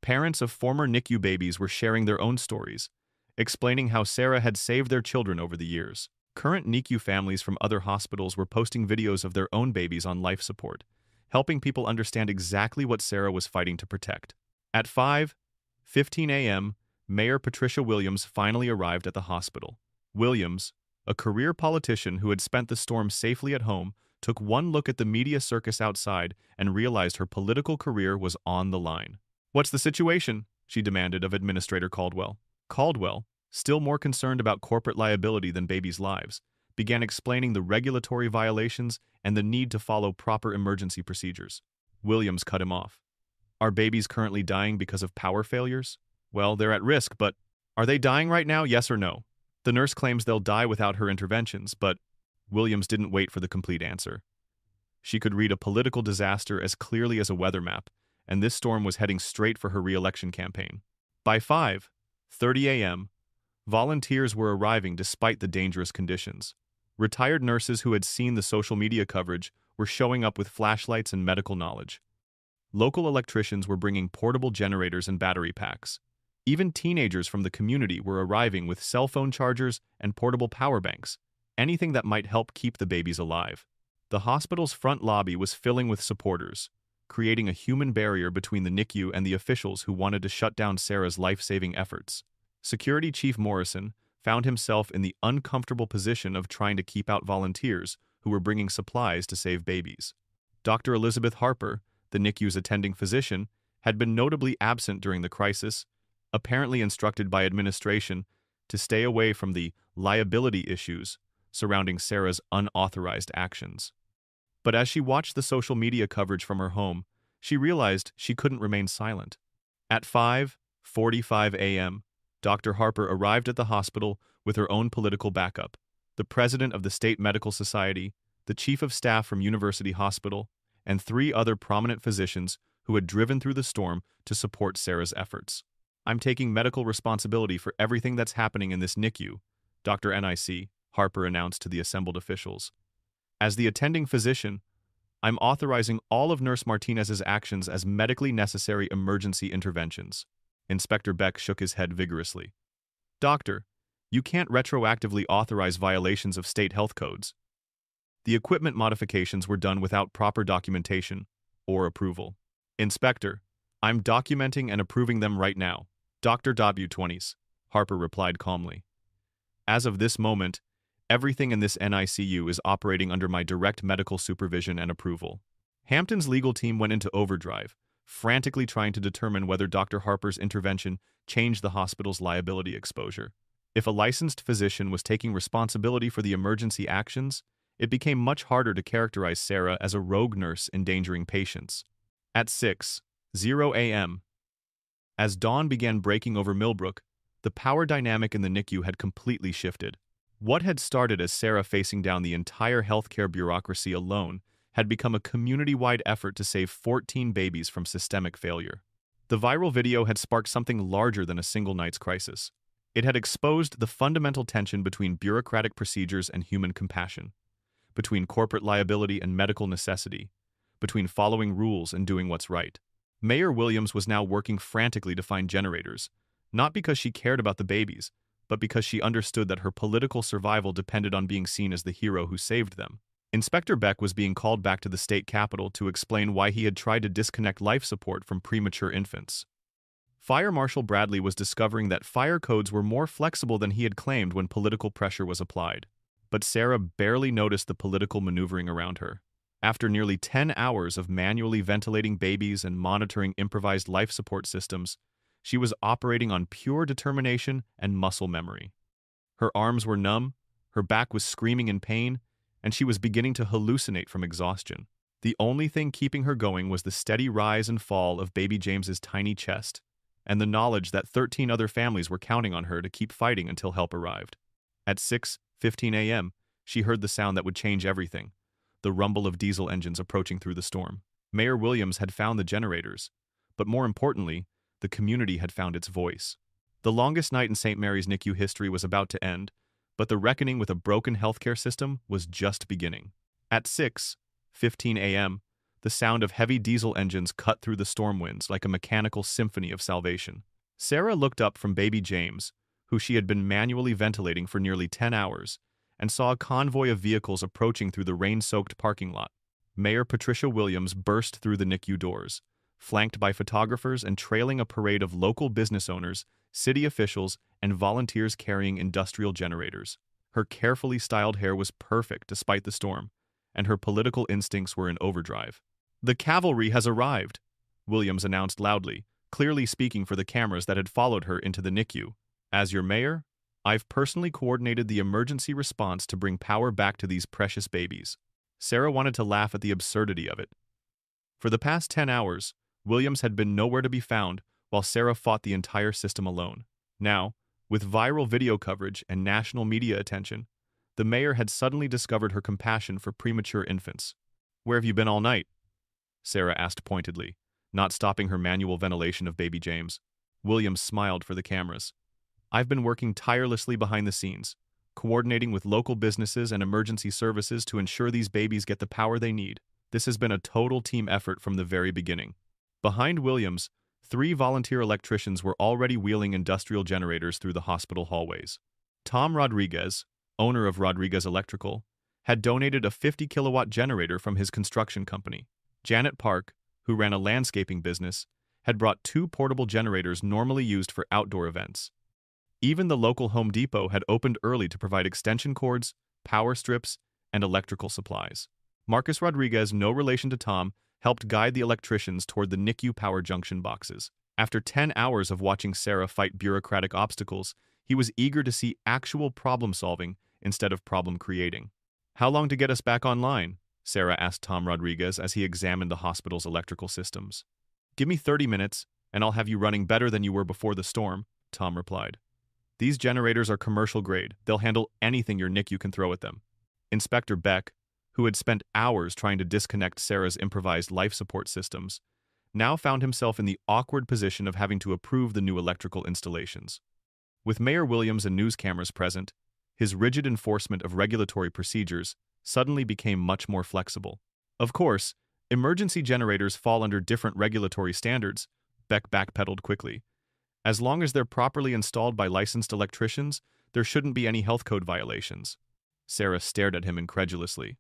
Parents of former NICU babies were sharing their own stories, explaining how Sarah had saved their children over the years. Current NICU families from other hospitals were posting videos of their own babies on life support, helping people understand exactly what Sarah was fighting to protect. At 5:15 a.m., Mayor Patricia Williams finally arrived at the hospital. Williams, a career politician who had spent the storm safely at home, took one look at the media circus outside and realized her political career was on the line. "What's the situation?" she demanded of Administrator Caldwell. Caldwell, still more concerned about corporate liability than babies' lives, began explaining the regulatory violations and the need to follow proper emergency procedures. Williams cut him off. "Are babies currently dying because of power failures? Well, they're at risk, but are they dying right now, yes or no? The nurse claims they'll die without her interventions, but..." Williams didn't wait for the complete answer. She could read a political disaster as clearly as a weather map, and this storm was heading straight for her re-election campaign. By 5:30 a.m., volunteers were arriving despite the dangerous conditions. Retired nurses who had seen the social media coverage were showing up with flashlights and medical knowledge. Local electricians were bringing portable generators and battery packs. Even teenagers from the community were arriving with cell phone chargers and portable power banks, anything that might help keep the babies alive. The hospital's front lobby was filling with supporters, creating a human barrier between the NICU and the officials who wanted to shut down Sarah's life-saving efforts. Security Chief Morrison found himself in the uncomfortable position of trying to keep out volunteers who were bringing supplies to save babies. Dr. Elizabeth Harper, the NICU's attending physician, had been notably absent during the crisis, apparently instructed by administration to stay away from the liability issues surrounding Sarah's unauthorized actions. But as she watched the social media coverage from her home, she realized she couldn't remain silent. At 5:45 a.m., Dr. Harper arrived at the hospital with her own political backup: the president of the State Medical Society, the chief of staff from University Hospital, and 3 other prominent physicians who had driven through the storm to support Sarah's efforts. "I'm taking medical responsibility for everything that's happening in this NICU," Dr. NIC, Harper announced to the assembled officials. "As the attending physician, I'm authorizing all of Nurse Martinez's actions as medically necessary emergency interventions." Inspector Beck shook his head vigorously. "Doctor, you can't retroactively authorize violations of state health codes. The equipment modifications were done without proper documentation or approval." "Inspector, I'm documenting and approving them right now. Dr. W20s, Harper replied calmly. "As of this moment, everything in this NICU is operating under my direct medical supervision and approval." Hampton's legal team went into overdrive, frantically trying to determine whether Dr. Harper's intervention changed the hospital's liability exposure. If a licensed physician was taking responsibility for the emergency actions, it became much harder to characterize Sarah as a rogue nurse endangering patients. At 6:00 a.m., as dawn began breaking over Millbrook, the power dynamic in the NICU had completely shifted. What had started as Sarah facing down the entire healthcare bureaucracy alone had become a community-wide effort to save 14 babies from systemic failure. The viral video had sparked something larger than a single night's crisis. It had exposed the fundamental tension between bureaucratic procedures and human compassion, between corporate liability and medical necessity, between following rules and doing what's right. Mayor Williams was now working frantically to find generators, not because she cared about the babies, but because she understood that her political survival depended on being seen as the hero who saved them. Inspector Beck was being called back to the state capitol to explain why he had tried to disconnect life support from premature infants. Fire Marshal Bradley was discovering that fire codes were more flexible than he had claimed when political pressure was applied. But Sarah barely noticed the political maneuvering around her. After nearly 10 hours of manually ventilating babies and monitoring improvised life support systems, She was operating on pure determination and muscle memory. Her arms were numb, her back was screaming in pain, and she was beginning to hallucinate from exhaustion. The only thing keeping her going was the steady rise and fall of baby James's tiny chest, and the knowledge that 13 other families were counting on her to keep fighting until help arrived. At 6:15 a.m., she heard the sound that would change everything, the rumble of diesel engines approaching through the storm. Mayor Williams had found the generators, but more importantly, the community had found its voice. The longest night in St. Mary's NICU history was about to end, but the reckoning with a broken healthcare system was just beginning. At 6:15 a.m., the sound of heavy diesel engines cut through the storm winds like a mechanical symphony of salvation. Sarah looked up from baby James, who she had been manually ventilating for nearly 10 hours, and saw a convoy of vehicles approaching through the rain-soaked parking lot. Mayor Patricia Williams burst through the NICU doors, flanked by photographers and trailing a parade of local business owners, city officials, and volunteers carrying industrial generators. Her carefully styled hair was perfect despite the storm, and her political instincts were in overdrive. "The cavalry has arrived," Williams announced loudly, clearly speaking for the cameras that had followed her into the NICU. "As your mayor, I've personally coordinated the emergency response to bring power back to these precious babies." Sarah wanted to laugh at the absurdity of it. For the past 10 hours, Williams had been nowhere to be found, while Sarah fought the entire system alone. Now, with viral video coverage and national media attention, the mayor had suddenly discovered her compassion for premature infants. "Where have you been all night?" Sarah asked pointedly, not stopping her manual ventilation of baby James. Williams smiled for the cameras. "I've been working tirelessly behind the scenes, coordinating with local businesses and emergency services to ensure these babies get the power they need. This has been a total team effort from the very beginning." Behind Williams, 3 volunteer electricians were already wheeling industrial generators through the hospital hallways. Tom Rodriguez, owner of Rodriguez Electrical, had donated a 50-kilowatt generator from his construction company. Janet Park, who ran a landscaping business, had brought 2 portable generators normally used for outdoor events. Even the local Home Depot had opened early to provide extension cords, power strips, and electrical supplies. Marcus Rodriguez, no relation to Tom, helped guide the electricians toward the NICU power junction boxes. After 10 hours of watching Sarah fight bureaucratic obstacles, he was eager to see actual problem-solving instead of problem-creating. "How long to get us back online?" Sarah asked Tom Rodriguez as he examined the hospital's electrical systems. "Give me 30 minutes, and I'll have you running better than you were before the storm," Tom replied. "These generators are commercial grade. They'll handle anything your NICU can throw at them." Inspector Beck, who had spent hours trying to disconnect Sarah's improvised life support systems, now found himself in the awkward position of having to approve the new electrical installations. With Mayor Williams and news cameras present, his rigid enforcement of regulatory procedures suddenly became much more flexible. "Of course, emergency generators fall under different regulatory standards," Beck backpedaled quickly. "As long as they're properly installed by licensed electricians, there shouldn't be any health code violations." Sarah stared at him incredulously.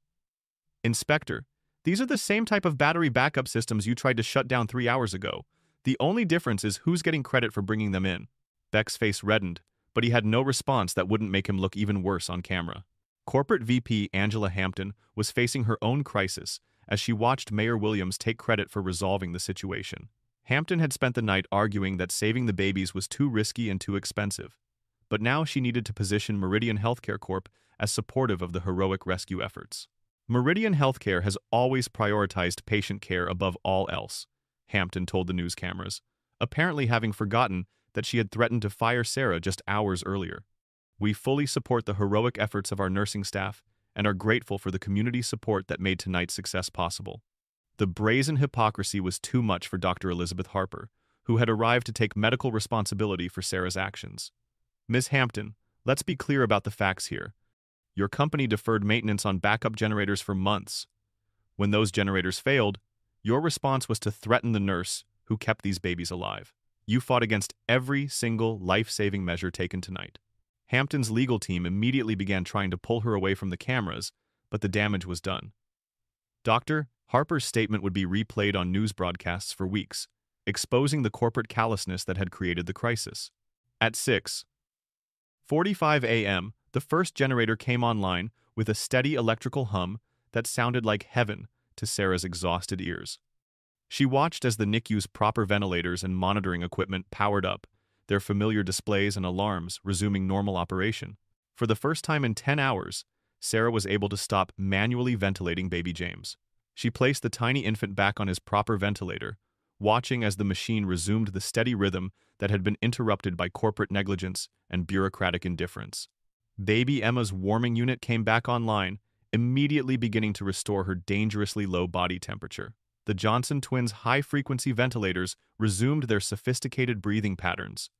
"Inspector, these are the same type of battery backup systems you tried to shut down 3 hours ago. The only difference is who's getting credit for bringing them in." Beck's face reddened, but he had no response that wouldn't make him look even worse on camera. Corporate VP Angela Hampton was facing her own crisis as she watched Mayor Williams take credit for resolving the situation. Hampton had spent the night arguing that saving the babies was too risky and too expensive, but now she needed to position Meridian Healthcare Corp as supportive of the heroic rescue efforts. "Meridian Healthcare has always prioritized patient care above all else," Hampton told the news cameras, apparently having forgotten that she had threatened to fire Sarah just hours earlier. "We fully support the heroic efforts of our nursing staff and are grateful for the community support that made tonight's success possible." The brazen hypocrisy was too much for Dr. Elizabeth Harper, who had arrived to take medical responsibility for Sarah's actions. "Ms. Hampton, let's be clear about the facts here. Your company deferred maintenance on backup generators for months. When those generators failed, your response was to threaten the nurse who kept these babies alive. You fought against every single life-saving measure taken tonight." Hampton's legal team immediately began trying to pull her away from the cameras, but the damage was done. Dr. Harper's statement would be replayed on news broadcasts for weeks, exposing the corporate callousness that had created the crisis. At 6:45 a.m., the first generator came online with a steady electrical hum that sounded like heaven to Sarah's exhausted ears. She watched as the NICU's proper ventilators and monitoring equipment powered up, their familiar displays and alarms resuming normal operation. For the first time in 10 hours, Sarah was able to stop manually ventilating baby James. She placed the tiny infant back on his proper ventilator, watching as the machine resumed the steady rhythm that had been interrupted by corporate negligence and bureaucratic indifference. Baby Emma's warming unit came back online, immediately beginning to restore her dangerously low body temperature. The Johnson twins' high-frequency ventilators resumed their sophisticated breathing patterns.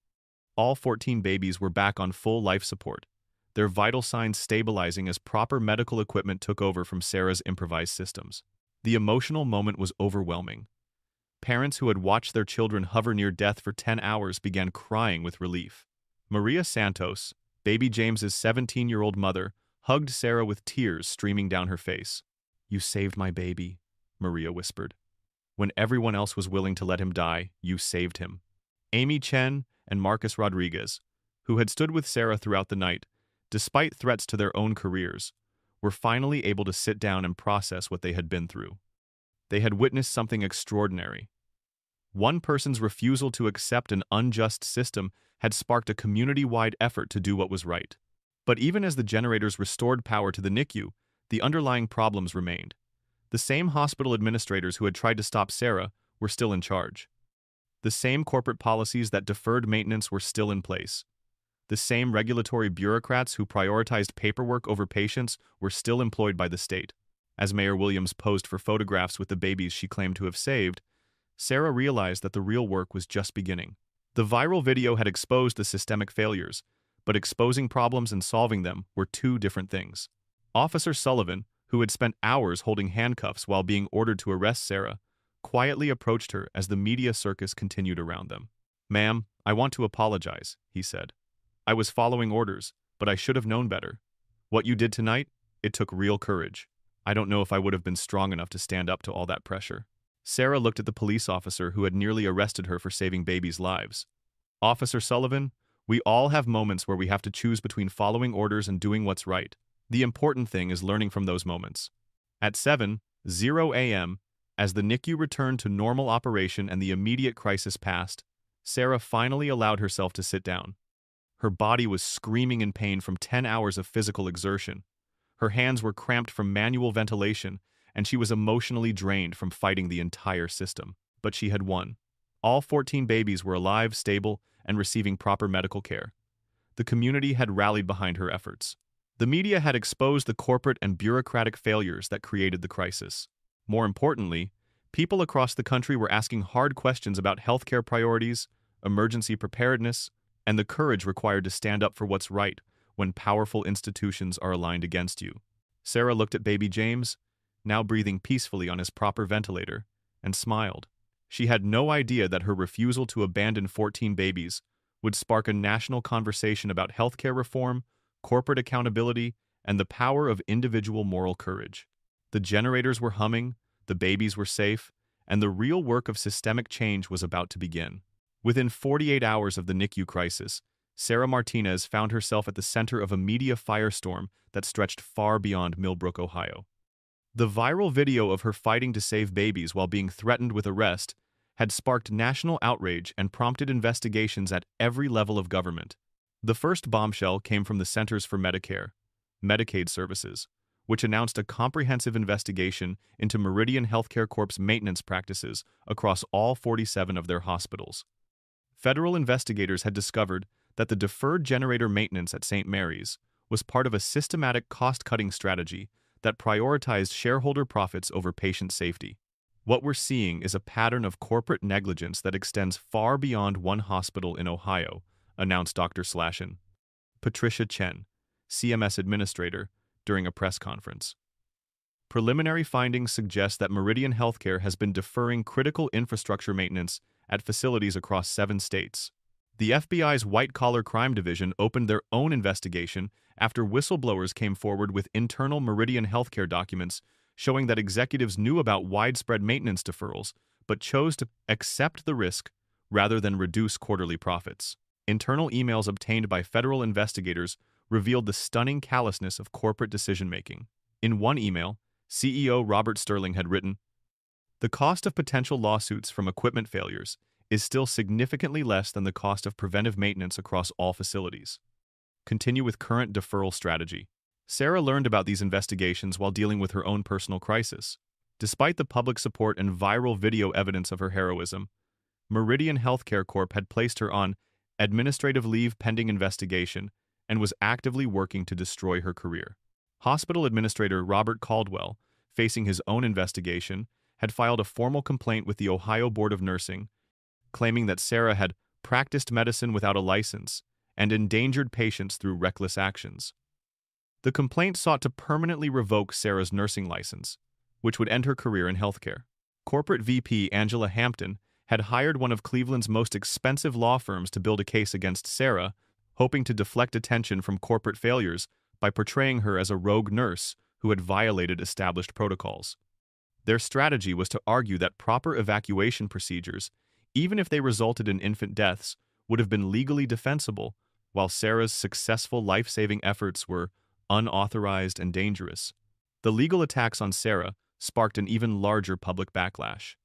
All 14 babies were back on full life support, their vital signs stabilizing as proper medical equipment took over from Sarah's improvised systems. The emotional moment was overwhelming. Parents who had watched their children hover near death for 10 hours began crying with relief. Maria Santos, baby James's 17-year-old mother, hugged Sarah with tears streaming down her face. "You saved my baby," Maria whispered. "When everyone else was willing to let him die, you saved him." Amy Chen and Marcus Rodriguez, who had stood with Sarah throughout the night, despite threats to their own careers, were finally able to sit down and process what they had been through. They had witnessed something extraordinary. One person's refusal to accept an unjust system had sparked a community-wide effort to do what was right. But even as the generators restored power to the NICU, the underlying problems remained. The same hospital administrators who had tried to stop Sarah were still in charge. The same corporate policies that deferred maintenance were still in place. The same regulatory bureaucrats who prioritized paperwork over patients were still employed by the state. As Mayor Williams posed for photographs with the babies she claimed to have saved, Sarah realized that the real work was just beginning. The viral video had exposed the systemic failures, but exposing problems and solving them were two different things. Officer Sullivan, who had spent hours holding handcuffs while being ordered to arrest Sarah, quietly approached her as the media circus continued around them. "Ma'am, I want to apologize," he said. "I was following orders, but I should have known better. What you did tonight, it took real courage. I don't know if I would have been strong enough to stand up to all that pressure." Sarah looked at the police officer who had nearly arrested her for saving babies' lives. "Officer Sullivan, we all have moments where we have to choose between following orders and doing what's right. The important thing is learning from those moments." At 7:00 a.m., as the NICU returned to normal operation and the immediate crisis passed, Sarah finally allowed herself to sit down. Her body was screaming in pain from 10 hours of physical exertion. Her hands were cramped from manual ventilation, and she was emotionally drained from fighting the entire system. But she had won. All 14 babies were alive, stable, and receiving proper medical care. The community had rallied behind her efforts. The media had exposed the corporate and bureaucratic failures that created the crisis. More importantly, people across the country were asking hard questions about healthcare priorities, emergency preparedness, and the courage required to stand up for what's right when powerful institutions are aligned against you. Sarah looked at baby James, now breathing peacefully on his proper ventilator, and smiled. She had no idea that her refusal to abandon 14 babies would spark a national conversation about healthcare reform, corporate accountability, and the power of individual moral courage. The generators were humming, the babies were safe, and the real work of systemic change was about to begin. Within 48 hours of the NICU crisis, Sarah Martinez found herself at the center of a media firestorm that stretched far beyond Millbrook, Ohio. The viral video of her fighting to save babies while being threatened with arrest had sparked national outrage and prompted investigations at every level of government. The first bombshell came from the Centers for Medicaid Services, which announced a comprehensive investigation into Meridian Healthcare Corp's maintenance practices across all 47 of their hospitals. Federal investigators had discovered that the deferred generator maintenance at St. Mary's was part of a systematic cost-cutting strategy that prioritized shareholder profits over patient safety. What we're seeing is a pattern of corporate negligence that extends far beyond one hospital in Ohio, announced Dr. Slashin. Patricia Chen, CMS administrator, during a press conference. Preliminary findings suggest that Meridian Healthcare has been deferring critical infrastructure maintenance at facilities across 7 states. The FBI's White-Collar Crime Division opened their own investigation after whistleblowers came forward with internal Meridian Healthcare documents showing that executives knew about widespread maintenance deferrals but chose to accept the risk rather than reduce quarterly profits. Internal emails obtained by federal investigators revealed the stunning callousness of corporate decision-making. In one email, CEO Robert Sterling had written, The cost of potential lawsuits from equipment failures is still significantly less than the cost of preventive maintenance across all facilities. Continue with current deferral strategy. Sarah learned about these investigations while dealing with her own personal crisis. Despite the public support and viral video evidence of her heroism, Meridian Healthcare Corp had placed her on administrative leave pending investigation and was actively working to destroy her career. Hospital Administrator Robert Caldwell, facing his own investigation, had filed a formal complaint with the Ohio Board of Nursing, claiming that Sarah had practiced medicine without a license and endangered patients through reckless actions. The complaint sought to permanently revoke Sarah's nursing license, which would end her career in healthcare. Corporate VP Angela Hampton had hired one of Cleveland's most expensive law firms to build a case against Sarah, hoping to deflect attention from corporate failures by portraying her as a rogue nurse who had violated established protocols. Their strategy was to argue that proper evacuation procedures, even if they resulted in infant deaths, would have been legally defensible, while Sarah's successful life-saving efforts were unauthorized and dangerous. The legal attacks on Sarah sparked an even larger public backlash.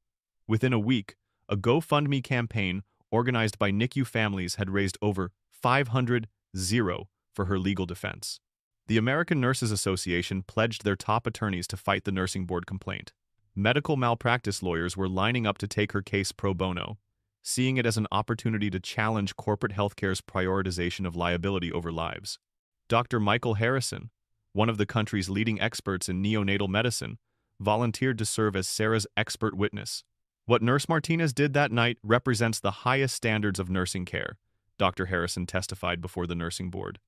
Within a week, a GoFundMe campaign organized by NICU families had raised over $500,000 for her legal defense. The American Nurses Association pledged their top attorneys to fight the nursing board complaint. Medical malpractice lawyers were lining up to take her case pro bono, seeing it as an opportunity to challenge corporate healthcare's prioritization of liability over lives. Dr. Michael Harrison, one of the country's leading experts in neonatal medicine, volunteered to serve as Sarah's expert witness. What Nurse Martinez did that night represents the highest standards of nursing care, Dr. Harrison testified before the nursing board.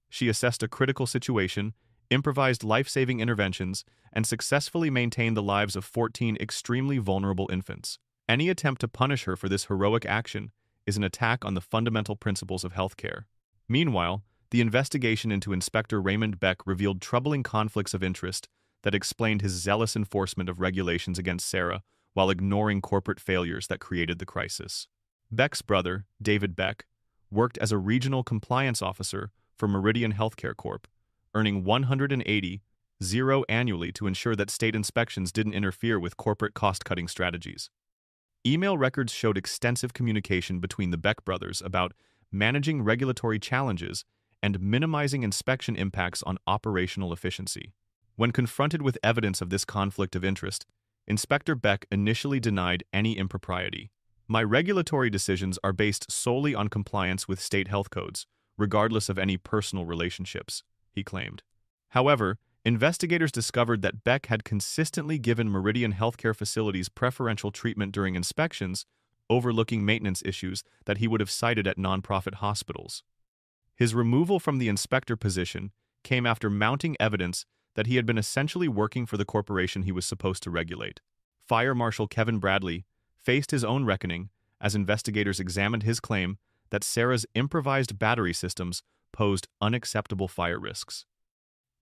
She assessed a critical situation, improvised life-saving interventions, and successfully maintained the lives of 14 extremely vulnerable infants. Any attempt to punish her for this heroic action is an attack on the fundamental principles of healthcare. Meanwhile, the investigation into Inspector Raymond Beck revealed troubling conflicts of interest that explained his zealous enforcement of regulations against Sarah while ignoring corporate failures that created the crisis. Beck's brother, David Beck, worked as a regional compliance officer for Meridian Healthcare Corp., earning $180,000 annually to ensure that state inspections didn't interfere with corporate cost-cutting strategies. Email records showed extensive communication between the Beck brothers about managing regulatory challenges and minimizing inspection impacts on operational efficiency. When confronted with evidence of this conflict of interest, Inspector Beck initially denied any impropriety. "My regulatory decisions are based solely on compliance with state health codes, regardless of any personal relationships," he claimed. However, investigators discovered that Beck had consistently given Meridian healthcare facilities preferential treatment during inspections, overlooking maintenance issues that he would have cited at nonprofit hospitals. His removal from the inspector position came after mounting evidence that he had been essentially working for the corporation he was supposed to regulate. Fire Marshal Kevin Bradley faced his own reckoning as investigators examined his claim that Sarah's improvised battery systems posed unacceptable fire risks.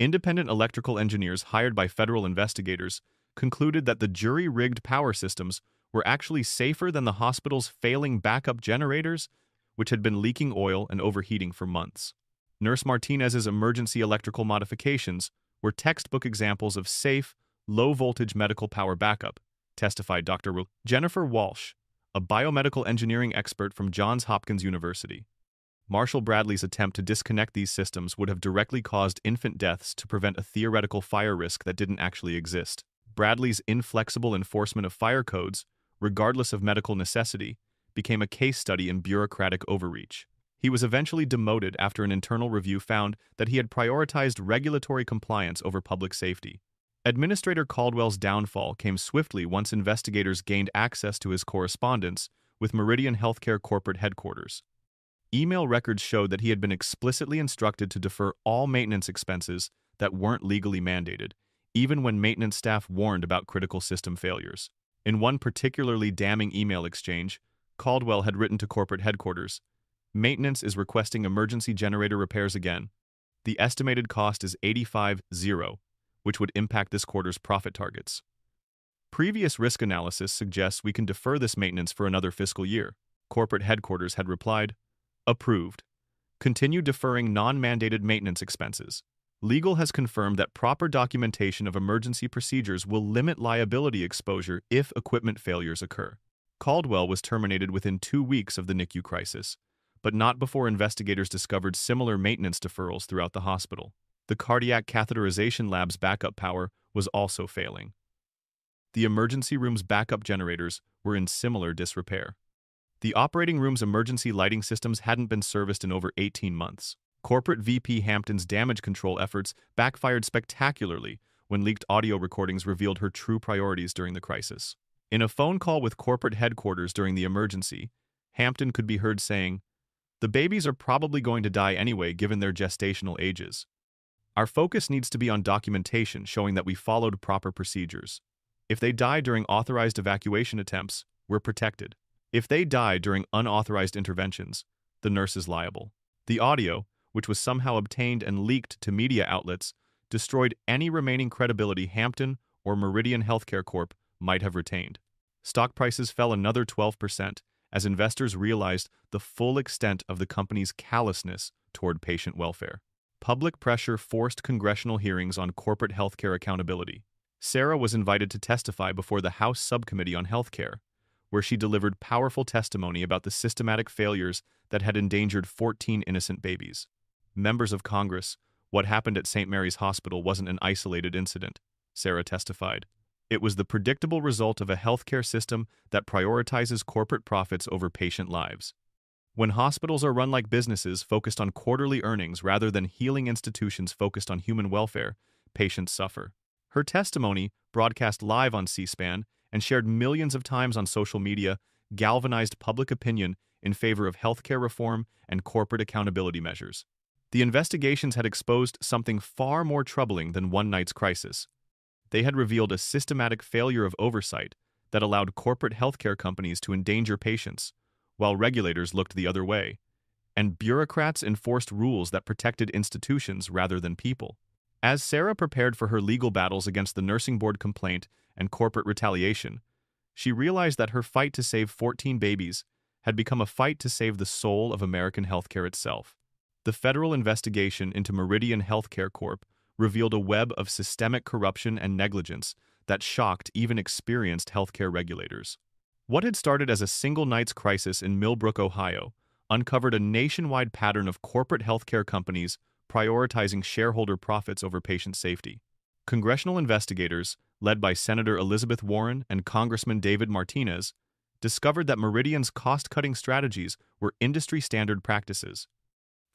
Independent electrical engineers hired by federal investigators concluded that the jury-rigged power systems were actually safer than the hospital's failing backup generators, which had been leaking oil and overheating for months. Nurse Martinez's emergency electrical modifications were textbook examples of safe, low-voltage medical power backup, testified Dr. Jennifer Walsh, a biomedical engineering expert from Johns Hopkins University. Marshal Bradley's attempt to disconnect these systems would have directly caused infant deaths to prevent a theoretical fire risk that didn't actually exist. Bradley's inflexible enforcement of fire codes, regardless of medical necessity, became a case study in bureaucratic overreach. He was eventually demoted after an internal review found that he had prioritized regulatory compliance over public safety. Administrator Caldwell's downfall came swiftly once investigators gained access to his correspondence with Meridian Healthcare corporate headquarters. Email records showed that he had been explicitly instructed to defer all maintenance expenses that weren't legally mandated, even when maintenance staff warned about critical system failures. In one particularly damning email exchange, Caldwell had written to corporate headquarters, "Maintenance is requesting emergency generator repairs again. The estimated cost is $85,000, which would impact this quarter's profit targets. Previous risk analysis suggests we can defer this maintenance for another fiscal year." Corporate headquarters had replied, "Approved. Continue deferring non-mandated maintenance expenses. Legal has confirmed that proper documentation of emergency procedures will limit liability exposure if equipment failures occur. Caldwell was terminated within 2 weeks of the NICU crisis, but not before investigators discovered similar maintenance deferrals throughout the hospital. The cardiac catheterization lab's backup power was also failing. The emergency room's backup generators were in similar disrepair. The operating room's emergency lighting systems hadn't been serviced in over 18 months. Corporate VP Hampton's damage control efforts backfired spectacularly when leaked audio recordings revealed her true priorities during the crisis. In a phone call with corporate headquarters during the emergency, Hampton could be heard saying, "The babies are probably going to die anyway given their gestational ages. Our focus needs to be on documentation showing that we followed proper procedures. If they die during authorized evacuation attempts, we're protected. If they die during unauthorized interventions, the nurse is liable." The audio, which was somehow obtained and leaked to media outlets, destroyed any remaining credibility Hampton or Meridian Healthcare Corp might have retained. Stock prices fell another 12% as investors realized the full extent of the company's callousness toward patient welfare. Public pressure forced congressional hearings on corporate healthcare accountability. Sarah was invited to testify before the House Subcommittee on Healthcare, where she delivered powerful testimony about the systematic failures that had endangered 14 innocent babies. Members of Congress, what happened at St. Mary's Hospital wasn't an isolated incident, Sarah testified. It was the predictable result of a healthcare system that prioritizes corporate profits over patient lives. When hospitals are run like businesses focused on quarterly earnings rather than healing institutions focused on human welfare, patients suffer. Her testimony, broadcast live on C-SPAN and shared millions of times on social media, galvanized public opinion in favor of healthcare reform and corporate accountability measures. The investigations had exposed something far more troubling than one night's crisis. They had revealed a systematic failure of oversight that allowed corporate healthcare companies to endanger patients, while regulators looked the other way, and bureaucrats enforced rules that protected institutions rather than people. As Sarah prepared for her legal battles against the nursing board complaint and corporate retaliation, she realized that her fight to save 14 babies had become a fight to save the soul of American healthcare itself. The federal investigation into Meridian Healthcare Corp revealed a web of systemic corruption and negligence that shocked even experienced healthcare regulators. What had started as a single night's crisis in Millbrook, Ohio, uncovered a nationwide pattern of corporate healthcare companies prioritizing shareholder profits over patient safety. Congressional investigators, led by Senator Elizabeth Warren and Congressman David Martinez, discovered that Meridian's cost-cutting strategies were industry-standard practices.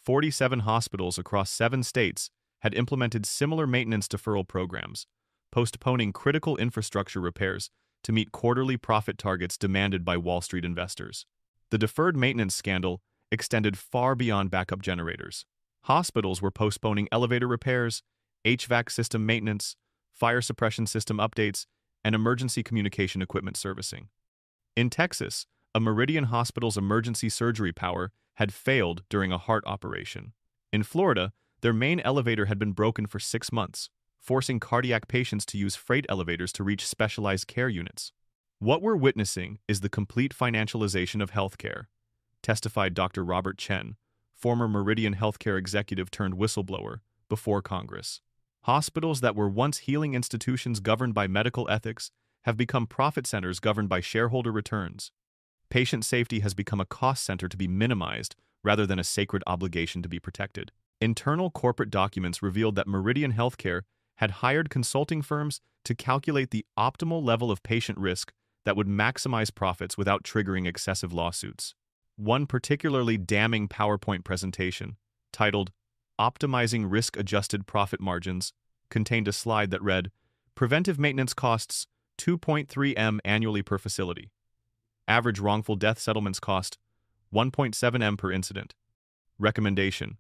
47 hospitals across 7 states had implemented similar maintenance deferral programs, postponing critical infrastructure repairs to meet quarterly profit targets demanded by Wall Street investors. The deferred maintenance scandal extended far beyond backup generators. Hospitals were postponing elevator repairs, HVAC system maintenance, fire suppression system updates, and emergency communication equipment servicing. In Texas, a Meridian hospital's emergency surgery power had failed during a heart operation. In Florida, their main elevator had been broken for 6 months, forcing cardiac patients to use freight elevators to reach specialized care units. What we're witnessing is the complete financialization of healthcare, testified Dr. Robert Chen, former Meridian healthcare executive turned whistleblower, before Congress. Hospitals that were once healing institutions governed by medical ethics have become profit centers governed by shareholder returns. Patient safety has become a cost center to be minimized rather than a sacred obligation to be protected. Internal corporate documents revealed that Meridian Healthcare had hired consulting firms to calculate the optimal level of patient risk that would maximize profits without triggering excessive lawsuits. One particularly damning PowerPoint presentation, titled Optimizing Risk-Adjusted Profit Margins, contained a slide that read, "Preventive maintenance costs 2.3 M annually per facility. Average wrongful death settlements cost 1.7 M per incident. Recommendation: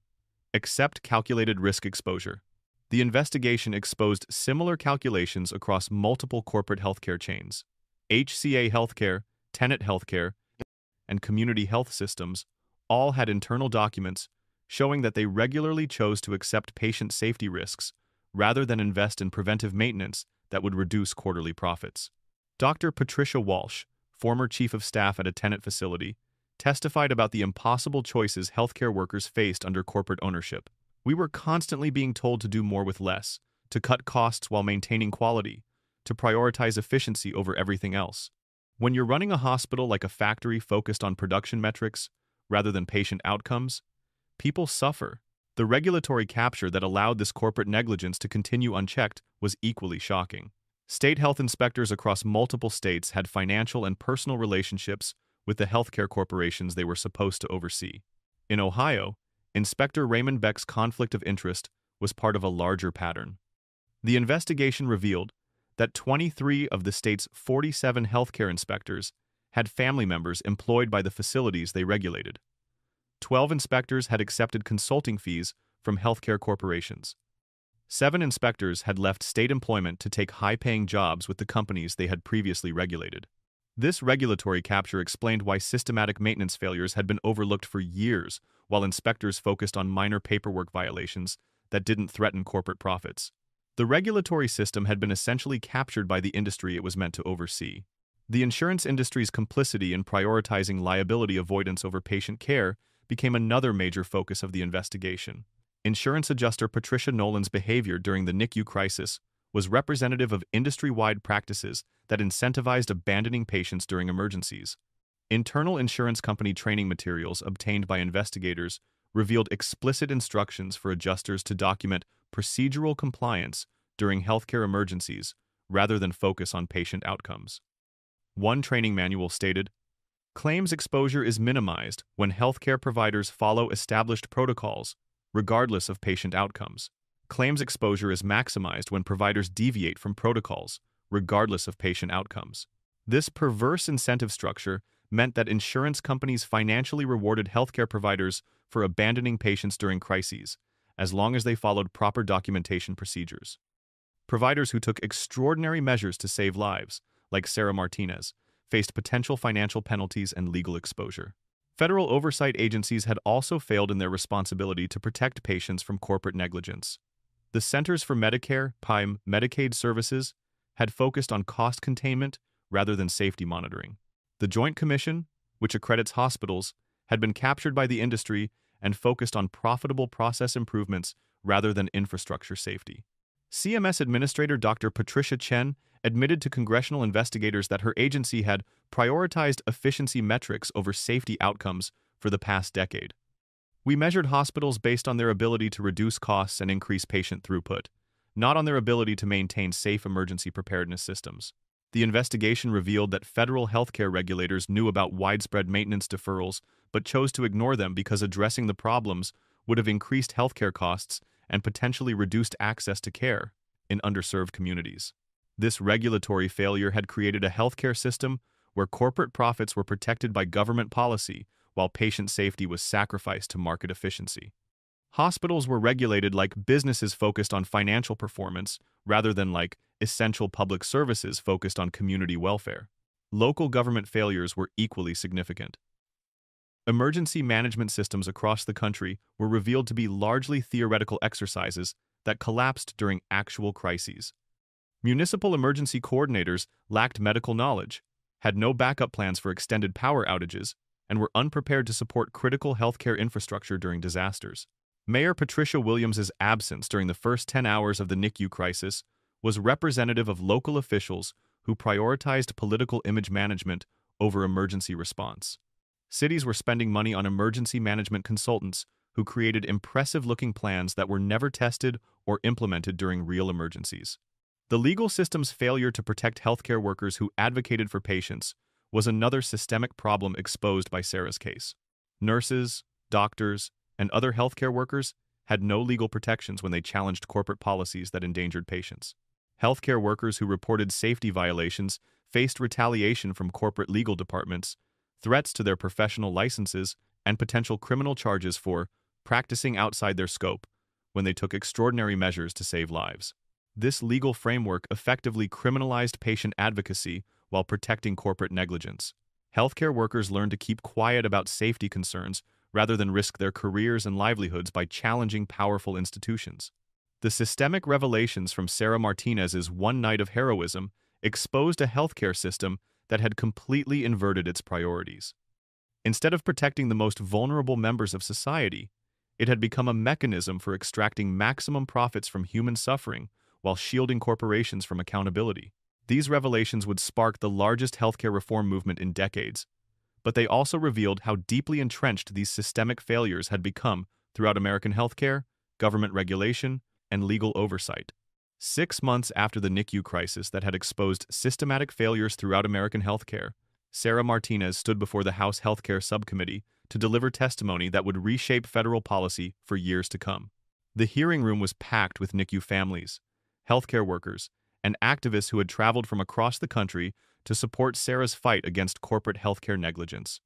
accept calculated risk exposure." The investigation exposed similar calculations across multiple corporate healthcare chains. HCA Healthcare, Tenet Healthcare, and Community Health Systems all had internal documents showing that they regularly chose to accept patient safety risks rather than invest in preventive maintenance that would reduce quarterly profits. Dr. Patricia Walsh, former chief of staff at a Tenet facility, testified about the impossible choices healthcare workers faced under corporate ownership. We were constantly being told to do more with less, to cut costs while maintaining quality, to prioritize efficiency over everything else. When you're running a hospital like a factory focused on production metrics rather than patient outcomes, people suffer. The regulatory capture that allowed this corporate negligence to continue unchecked was equally shocking. State health inspectors across multiple states had financial and personal relationships with the healthcare corporations they were supposed to oversee. In Ohio, Inspector Raymond Beck's conflict of interest was part of a larger pattern. The investigation revealed that 23 of the state's 47 healthcare inspectors had family members employed by the facilities they regulated. 12 inspectors had accepted consulting fees from healthcare corporations. 7 inspectors had left state employment to take high-paying jobs with the companies they had previously regulated. This regulatory capture explained why systematic maintenance failures had been overlooked for years, while inspectors focused on minor paperwork violations that didn't threaten corporate profits. The regulatory system had been essentially captured by the industry it was meant to oversee. The insurance industry's complicity in prioritizing liability avoidance over patient care became another major focus of the investigation. Insurance adjuster Patricia Nolan's behavior during the NICU crisis was representative of industry-wide practices that incentivized abandoning patients during emergencies. Internal insurance company training materials obtained by investigators revealed explicit instructions for adjusters to document procedural compliance during healthcare emergencies rather than focus on patient outcomes. One training manual stated, "Claims exposure is minimized when healthcare providers follow established protocols, regardless of patient outcomes. Claims exposure is maximized when providers deviate from protocols, regardless of patient outcomes." This perverse incentive structure meant that insurance companies financially rewarded healthcare providers for abandoning patients during crises, as long as they followed proper documentation procedures. Providers who took extraordinary measures to save lives, like Sarah Martinez, faced potential financial penalties and legal exposure. Federal oversight agencies had also failed in their responsibility to protect patients from corporate negligence. The Centers for Medicare, PIME, Medicaid Services had focused on cost containment rather than safety monitoring. The Joint Commission, which accredits hospitals, had been captured by the industry and focused on profitable process improvements rather than infrastructure safety. CMS Administrator Dr. Patricia Chen admitted to congressional investigators that her agency had prioritized efficiency metrics over safety outcomes for the past decade. "We measured hospitals based on their ability to reduce costs and increase patient throughput, not on their ability to maintain safe emergency preparedness systems." The investigation revealed that federal healthcare regulators knew about widespread maintenance deferrals but chose to ignore them because addressing the problems would have increased healthcare costs and potentially reduced access to care in underserved communities. This regulatory failure had created a healthcare system where corporate profits were protected by government policy while patient safety was sacrificed to market efficiency. Hospitals were regulated like businesses focused on financial performance rather than like essential public services focused on community welfare. Local government failures were equally significant. Emergency management systems across the country were revealed to be largely theoretical exercises that collapsed during actual crises. Municipal emergency coordinators lacked medical knowledge, had no backup plans for extended power outages, and were unprepared to support critical healthcare infrastructure during disasters. Mayor Patricia Williams's absence during the first 10 hours of the NICU crisis was representative of local officials who prioritized political image management over emergency response. Cities were spending money on emergency management consultants who created impressive-looking plans that were never tested or implemented during real emergencies. The legal system's failure to protect healthcare workers who advocated for patients was another systemic problem exposed by Sarah's case. Nurses, doctors, and other healthcare workers had no legal protections when they challenged corporate policies that endangered patients. Healthcare workers who reported safety violations faced retaliation from corporate legal departments, threats to their professional licenses, and potential criminal charges for practicing outside their scope when they took extraordinary measures to save lives. This legal framework effectively criminalized patient advocacy while protecting corporate negligence. Healthcare workers learned to keep quiet about safety concerns rather than risk their careers and livelihoods by challenging powerful institutions. The systemic revelations from Sarah Martinez's one night of heroism exposed a healthcare system that had completely inverted its priorities. Instead of protecting the most vulnerable members of society, It had become a mechanism for extracting maximum profits from human suffering while shielding corporations from accountability. These revelations would spark the largest healthcare reform movement in decades, but they also revealed how deeply entrenched these systemic failures had become throughout American healthcare, government regulation, and legal oversight. 6 months after the NICU crisis that had exposed systematic failures throughout American healthcare, Sarah Martinez stood before the House Healthcare Subcommittee to deliver testimony that would reshape federal policy for years to come. The hearing room was packed with NICU families, healthcare workers, and activists who had traveled from across the country to support Sarah's fight against corporate healthcare negligence.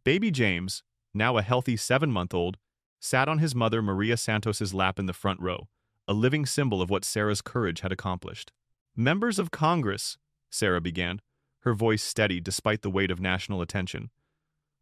Baby James, now a healthy 7-month-old, sat on his mother Maria Santos's lap in the front row, a living symbol of what Sarah's courage had accomplished. "Members of Congress," Sarah began, her voice steady despite the weight of national attention.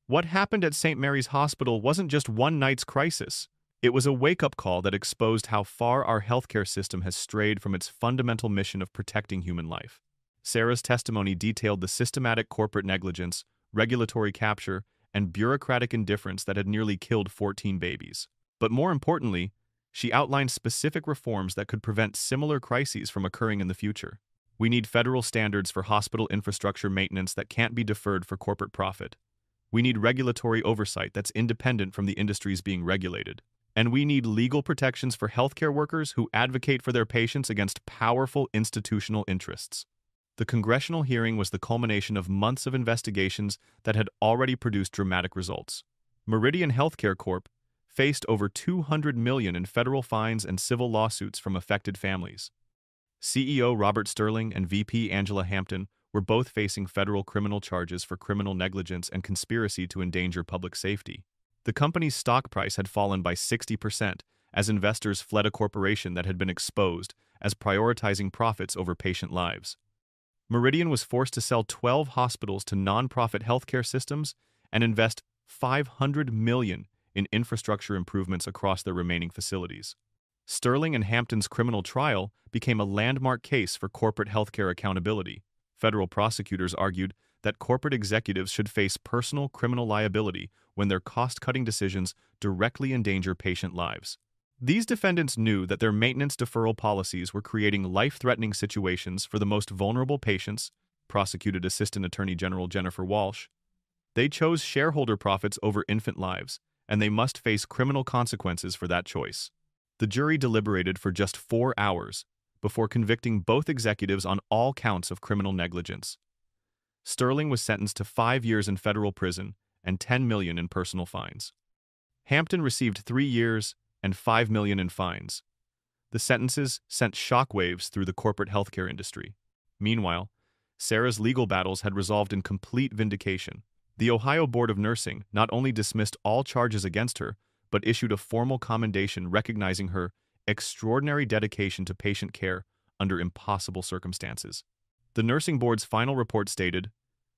"What happened at St. Mary's Hospital wasn't just one night's crisis. It was a wake-up call that exposed how far our healthcare system has strayed from its fundamental mission of protecting human life." Sarah's testimony detailed the systematic corporate negligence, regulatory capture, and bureaucratic indifference that had nearly killed 14 babies. But more importantly, she outlined specific reforms that could prevent similar crises from occurring in the future. "We need federal standards for hospital infrastructure maintenance that can't be deferred for corporate profit. We need regulatory oversight that's independent from the industries being regulated. And we need legal protections for healthcare workers who advocate for their patients against powerful institutional interests." The congressional hearing was the culmination of months of investigations that had already produced dramatic results. Meridian Healthcare Corp. Faced over $200 million in federal fines and civil lawsuits from affected families. CEO Robert Sterling and VP Angela Hampton were both facing federal criminal charges for criminal negligence and conspiracy to endanger public safety. The company's stock price had fallen by 60% as investors fled a corporation that had been exposed as prioritizing profits over patient lives. Meridian was forced to sell 12 hospitals to nonprofit healthcare systems and invest $500 million in infrastructure improvements across their remaining facilities. Sterling and Hampton's criminal trial became a landmark case for corporate healthcare accountability. Federal prosecutors argued that corporate executives should face personal criminal liability when their cost-cutting decisions directly endanger patient lives. These defendants knew that their maintenance deferral policies were creating life-threatening situations for the most vulnerable patients, prosecuted Assistant Attorney General Jennifer Walsh. They chose shareholder profits over infant lives, and they must face criminal consequences for that choice. The jury deliberated for just 4 hours before convicting both executives on all counts of criminal negligence. Sterling was sentenced to 5 years in federal prison and $10 million in personal fines. Hampton received 3 years and $5 million in fines. The sentences sent shockwaves through the corporate healthcare industry. Meanwhile, Sarah's legal battles had resolved in complete vindication. The Ohio Board of Nursing not only dismissed all charges against her, but issued a formal commendation recognizing her extraordinary dedication to patient care under impossible circumstances. The nursing board's final report stated,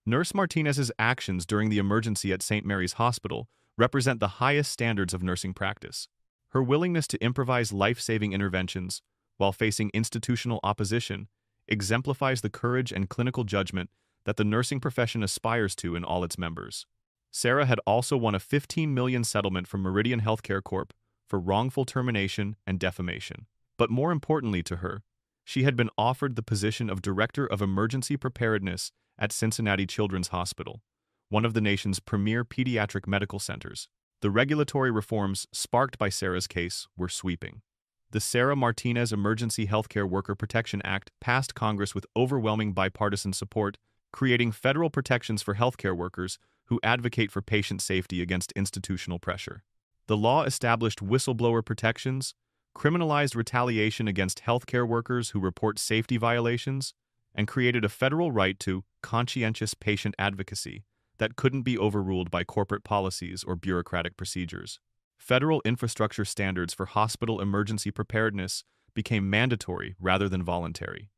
"Nurse Martinez's actions during the emergency at St. Mary's Hospital represent the highest standards of nursing practice. Her willingness to improvise life-saving interventions while facing institutional opposition exemplifies the courage and clinical judgment that the nursing profession aspires to in all its members." Sarah had also won a $15 million settlement from Meridian Healthcare Corp. For wrongful termination and defamation. But more importantly to her, she had been offered the position of Director of Emergency Preparedness at Cincinnati Children's Hospital, one of the nation's premier pediatric medical centers. The regulatory reforms sparked by Sarah's case were sweeping. The Sarah Martinez Emergency Healthcare Worker Protection Act passed Congress with overwhelming bipartisan support, creating federal protections for healthcare workers who advocate for patient safety against institutional pressure. The law established whistleblower protections, criminalized retaliation against healthcare workers who report safety violations, and created a federal right to conscientious patient advocacy that couldn't be overruled by corporate policies or bureaucratic procedures. Federal infrastructure standards for hospital emergency preparedness became mandatory rather than voluntary.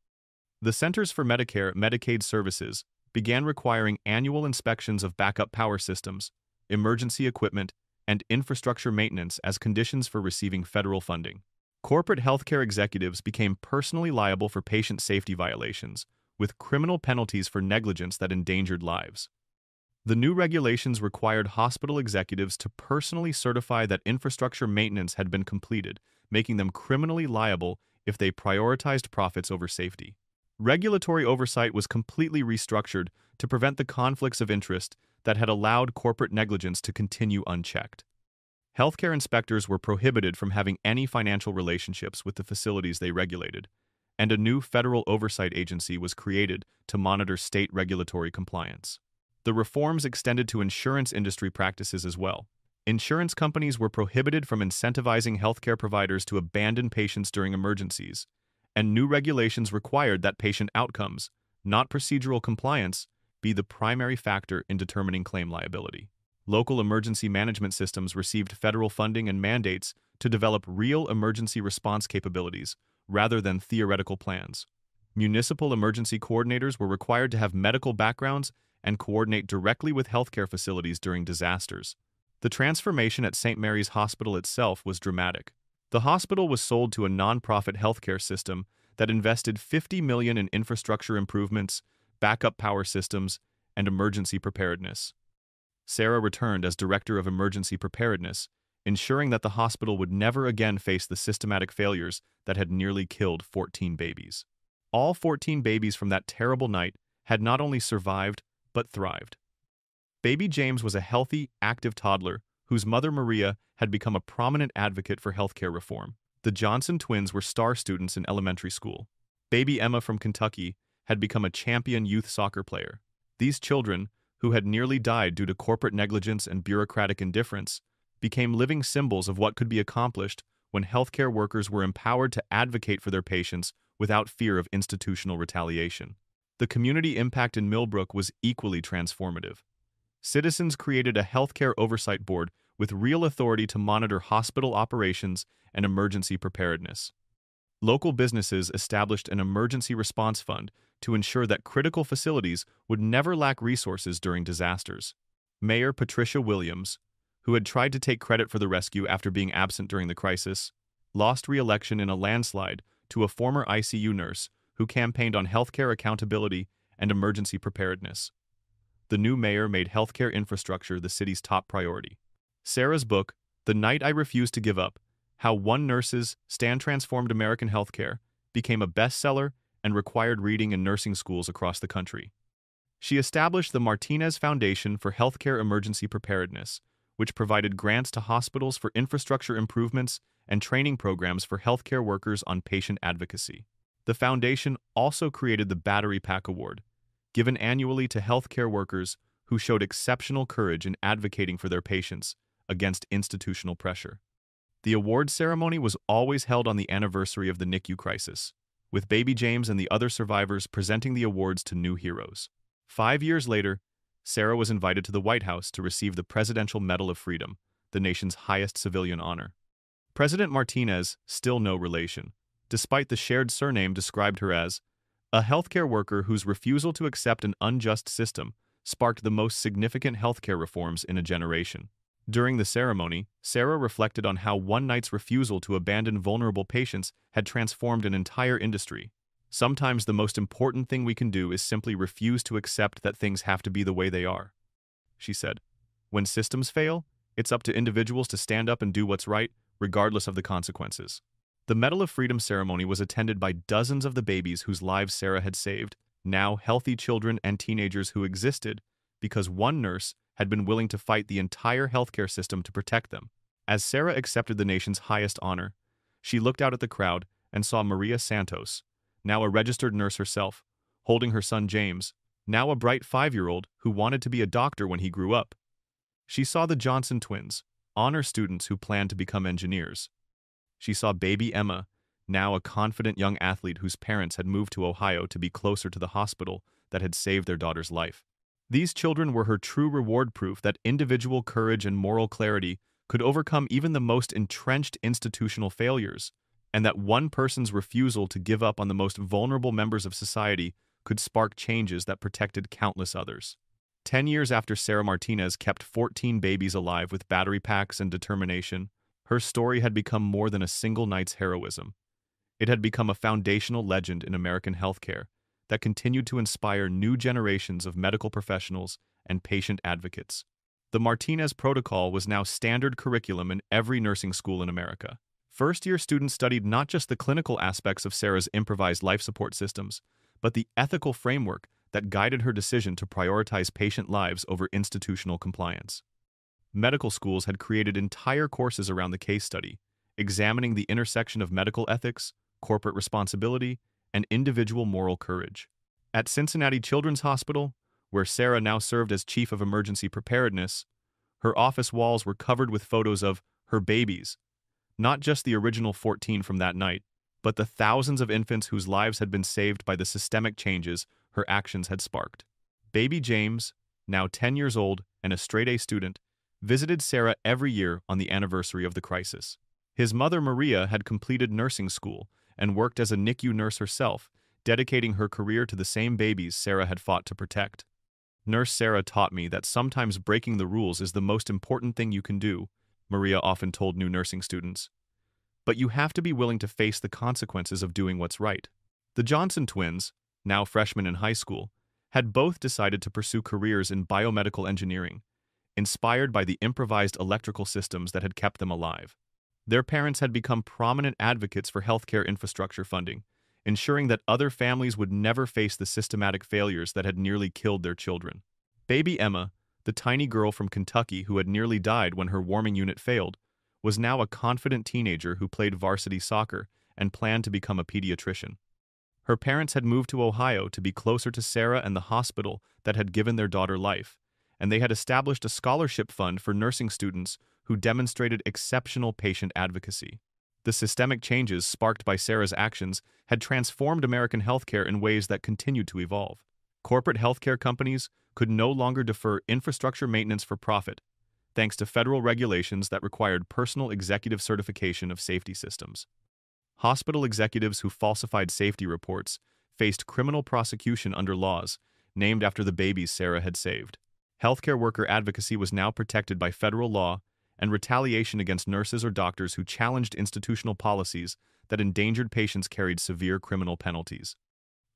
The Centers for Medicare and Medicaid Services began requiring annual inspections of backup power systems, emergency equipment, and infrastructure maintenance as conditions for receiving federal funding. Corporate healthcare executives became personally liable for patient safety violations, with criminal penalties for negligence that endangered lives. The new regulations required hospital executives to personally certify that infrastructure maintenance had been completed, making them criminally liable if they prioritized profits over safety. Regulatory oversight was completely restructured to prevent the conflicts of interest that had allowed corporate negligence to continue unchecked. Healthcare inspectors were prohibited from having any financial relationships with the facilities they regulated, and a new federal oversight agency was created to monitor state regulatory compliance. The reforms extended to insurance industry practices as well. Insurance companies were prohibited from incentivizing healthcare providers to abandon patients during emergencies, and new regulations required that patient outcomes, not procedural compliance, be the primary factor in determining claim liability. Local emergency management systems received federal funding and mandates to develop real emergency response capabilities rather than theoretical plans. Municipal emergency coordinators were required to have medical backgrounds and coordinate directly with healthcare facilities during disasters. The transformation at St. Mary's Hospital itself was dramatic. The hospital was sold to a nonprofit healthcare system that invested $50 million in infrastructure improvements, backup power systems, and emergency preparedness. Sarah returned as Director of Emergency Preparedness, ensuring that the hospital would never again face the systematic failures that had nearly killed 14 babies. All 14 babies from that terrible night had not only survived, but thrived. Baby James was a healthy, active toddler whose mother Maria had become a prominent advocate for healthcare reform. The Johnson twins were star students in elementary school. Baby Emma from Kentucky had become a champion youth soccer player. These children, who had nearly died due to corporate negligence and bureaucratic indifference, became living symbols of what could be accomplished when healthcare workers were empowered to advocate for their patients without fear of institutional retaliation. The community impact in Millbrook was equally transformative. Citizens created a healthcare oversight board with real authority to monitor hospital operations and emergency preparedness. Local businesses established an emergency response fund to ensure that critical facilities would never lack resources during disasters. Mayor Patricia Williams, who had tried to take credit for the rescue after being absent during the crisis, lost re-election in a landslide to a former ICU nurse who campaigned on healthcare accountability and emergency preparedness. The new mayor made healthcare infrastructure the city's top priority. Sarah's book, The Night I Refused to Give Up: How One Nurse's Stand Transformed American Healthcare, became a bestseller and required reading in nursing schools across the country. She established the Martinez Foundation for Healthcare Emergency Preparedness, which provided grants to hospitals for infrastructure improvements and training programs for healthcare workers on patient advocacy. The foundation also created the Battery Pack Award, given annually to healthcare workers who showed exceptional courage in advocating for their patients against institutional pressure. The award ceremony was always held on the anniversary of the NICU crisis, with Baby James and the other survivors presenting the awards to new heroes. 5 years later, Sarah was invited to the White House to receive the Presidential Medal of Freedom, the nation's highest civilian honor. President Martinez, still no relation, despite the shared surname, described her as a healthcare worker whose refusal to accept an unjust system sparked the most significant healthcare reforms in a generation. During the ceremony, Sarah reflected on how one night's refusal to abandon vulnerable patients had transformed an entire industry. Sometimes the most important thing we can do is simply refuse to accept that things have to be the way they are, she said. When systems fail, it's up to individuals to stand up and do what's right, regardless of the consequences. The Medal of Freedom ceremony was attended by dozens of the babies whose lives Sarah had saved, now healthy children and teenagers who existed because one nurse had been willing to fight the entire healthcare system to protect them. As Sarah accepted the nation's highest honor, she looked out at the crowd and saw Maria Santos, now a registered nurse herself, holding her son James, now a bright 5-year-old who wanted to be a doctor when he grew up. She saw the Johnson twins, honor students who planned to become engineers. She saw baby Emma, now a confident young athlete whose parents had moved to Ohio to be closer to the hospital that had saved their daughter's life. These children were her true reward, proof that individual courage and moral clarity could overcome even the most entrenched institutional failures, and that one person's refusal to give up on the most vulnerable members of society could spark changes that protected countless others. 10 years after Sarah Martinez kept 14 babies alive with battery packs and determination, her story had become more than a single night's heroism. It had become a foundational legend in American healthcare that continued to inspire new generations of medical professionals and patient advocates. The Martinez Protocol was now standard curriculum in every nursing school in America. First-year students studied not just the clinical aspects of Sarah's improvised life support systems, but the ethical framework that guided her decision to prioritize patient lives over institutional compliance. Medical schools had created entire courses around the case study, examining the intersection of medical ethics, corporate responsibility, and individual moral courage. At Cincinnati Children's Hospital, where Sarah now served as chief of emergency preparedness, her office walls were covered with photos of her babies, not just the original 14 from that night, but the thousands of infants whose lives had been saved by the systemic changes her actions had sparked. Baby James, now 10 years old and a straight-A student, visited Sarah every year on the anniversary of the crisis. His mother, Maria, had completed nursing school and worked as a NICU nurse herself, dedicating her career to the same babies Sarah had fought to protect. Nurse Sarah taught me that sometimes breaking the rules is the most important thing you can do, Maria often told new nursing students. But you have to be willing to face the consequences of doing what's right. The Johnson twins, now freshmen in high school, had both decided to pursue careers in biomedical engineering, inspired by the improvised electrical systems that had kept them alive. Their parents had become prominent advocates for healthcare infrastructure funding, ensuring that other families would never face the systematic failures that had nearly killed their children. Baby Emma, the tiny girl from Kentucky who had nearly died when her warming unit failed, was now a confident teenager who played varsity soccer and planned to become a pediatrician. Her parents had moved to Ohio to be closer to Sarah and the hospital that had given their daughter life, and they had established a scholarship fund for nursing students who demonstrated exceptional patient advocacy. The systemic changes sparked by Sarah's actions had transformed American healthcare in ways that continued to evolve. Corporate healthcare companies could no longer defer infrastructure maintenance for profit, thanks to federal regulations that required personal executive certification of safety systems. Hospital executives who falsified safety reports faced criminal prosecution under laws named after the babies Sarah had saved. Healthcare worker advocacy was now protected by federal law, and retaliation against nurses or doctors who challenged institutional policies that endangered patients carried severe criminal penalties.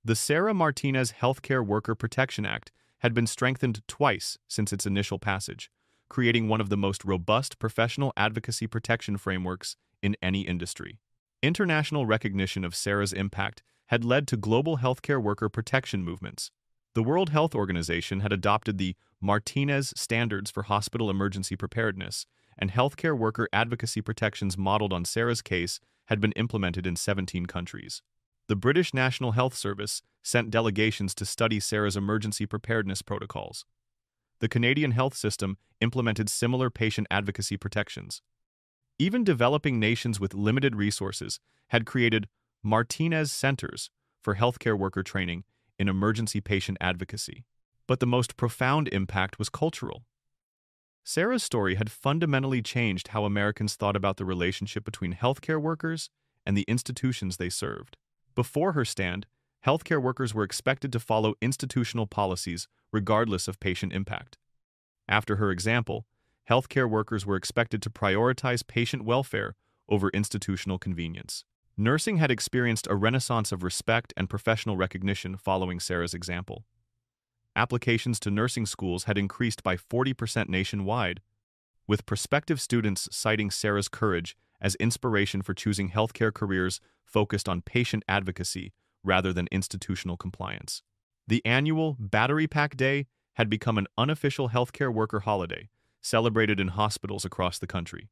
The Sarah Martinez Healthcare Worker Protection Act had been strengthened twice since its initial passage, creating one of the most robust professional advocacy protection frameworks in any industry. International recognition of Sarah's impact had led to global healthcare worker protection movements. The World Health Organization had adopted the Martinez Standards for Hospital Emergency Preparedness, and healthcare worker advocacy protections modeled on Sarah's case had been implemented in 17 countries. The British National Health Service sent delegations to study Sarah's emergency preparedness protocols. The Canadian health system implemented similar patient advocacy protections. Even developing nations with limited resources had created Martinez Centers for healthcare worker training in emergency patient advocacy. But the most profound impact was cultural. Sarah's story had fundamentally changed how Americans thought about the relationship between healthcare workers and the institutions they served. Before her stand, healthcare workers were expected to follow institutional policies regardless of patient impact. After her example, healthcare workers were expected to prioritize patient welfare over institutional convenience. Nursing had experienced a renaissance of respect and professional recognition following Sarah's example. Applications to nursing schools had increased by 40% nationwide, with prospective students citing Sarah's courage as inspiration for choosing healthcare careers focused on patient advocacy rather than institutional compliance. The annual Battery Pack Day had become an unofficial healthcare worker holiday, celebrated in hospitals across the country.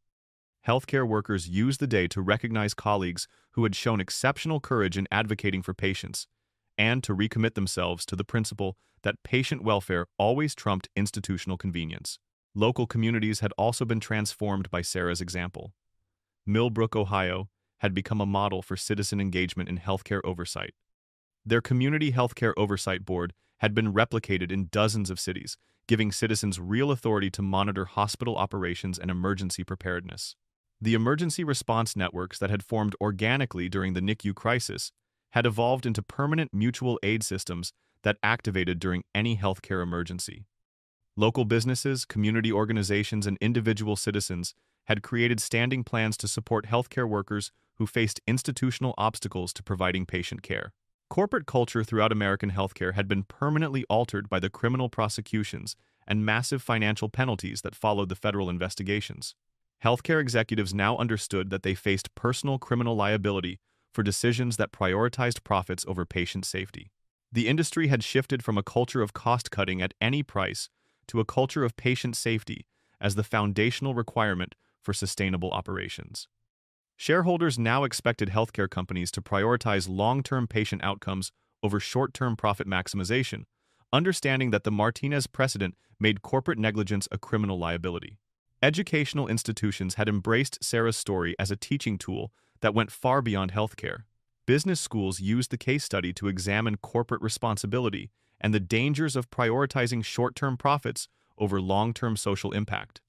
Healthcare workers used the day to recognize colleagues who had shown exceptional courage in advocating for patients, and to recommit themselves to the principle that patient welfare always trumped institutional convenience. Local communities had also been transformed by Sarah's example. Millbrook, Ohio, had become a model for citizen engagement in healthcare oversight. Their Community Healthcare Oversight Board had been replicated in dozens of cities, giving citizens real authority to monitor hospital operations and emergency preparedness. The emergency response networks that had formed organically during the NICU crisis had evolved into permanent mutual aid systems that activated during any healthcare emergency. Local businesses, community organizations, and individual citizens had created standing plans to support healthcare workers who faced institutional obstacles to providing patient care. Corporate culture throughout American healthcare had been permanently altered by the criminal prosecutions and massive financial penalties that followed the federal investigations. Healthcare executives now understood that they faced personal criminal liability for decisions that prioritized profits over patient safety. The industry had shifted from a culture of cost-cutting at any price to a culture of patient safety as the foundational requirement for sustainable operations. Shareholders now expected healthcare companies to prioritize long-term patient outcomes over short-term profit maximization, understanding that the Martinez precedent made corporate negligence a criminal liability. Educational institutions had embraced Sarah's story as a teaching tool that went far beyond healthcare. Business schools used the case study to examine corporate responsibility and the dangers of prioritizing short-term profits over long-term social impact.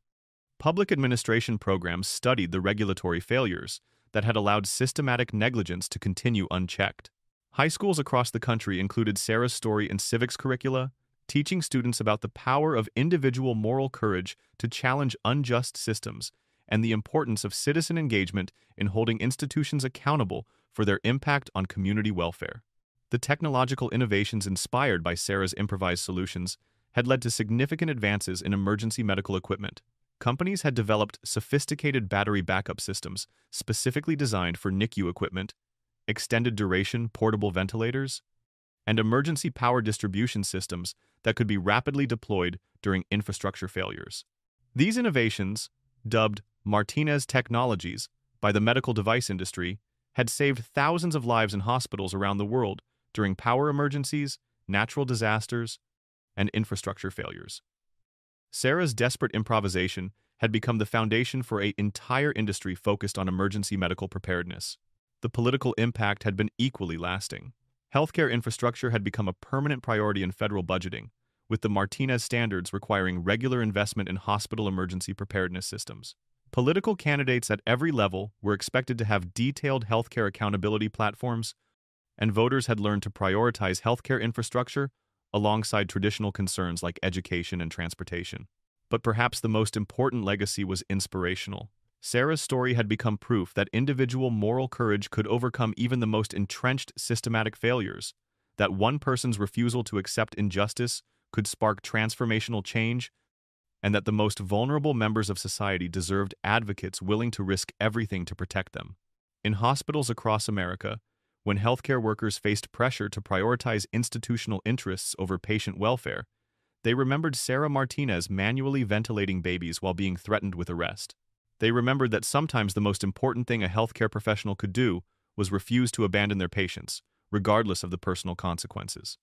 Public administration programs studied the regulatory failures that had allowed systematic negligence to continue unchecked. High schools across the country included Sarah's story in civics curricula, teaching students about the power of individual moral courage to challenge unjust systems and the importance of citizen engagement in holding institutions accountable for their impact on community welfare. The technological innovations inspired by Sarah's improvised solutions had led to significant advances in emergency medical equipment. Companies had developed sophisticated battery backup systems specifically designed for NICU equipment, extended duration portable ventilators, and emergency power distribution systems that could be rapidly deployed during infrastructure failures. These innovations, dubbed Martinez technologies by the medical device industry, had saved thousands of lives in hospitals around the world during power emergencies, natural disasters, and infrastructure failures. Sarah's desperate improvisation had become the foundation for an entire industry focused on emergency medical preparedness. The political impact had been equally lasting. Healthcare infrastructure had become a permanent priority in federal budgeting, with the Martinez standards requiring regular investment in hospital emergency preparedness systems. Political candidates at every level were expected to have detailed healthcare accountability platforms, and voters had learned to prioritize healthcare infrastructure alongside traditional concerns like education and transportation. But perhaps the most important legacy was inspirational. Sarah's story had become proof that individual moral courage could overcome even the most entrenched systematic failures, that one person's refusal to accept injustice could spark transformational change, and that the most vulnerable members of society deserved advocates willing to risk everything to protect them. In hospitals across America, when healthcare workers faced pressure to prioritize institutional interests over patient welfare, they remembered Sarah Martinez manually ventilating babies while being threatened with arrest. They remembered that sometimes the most important thing a healthcare professional could do was refuse to abandon their patients, regardless of the personal consequences.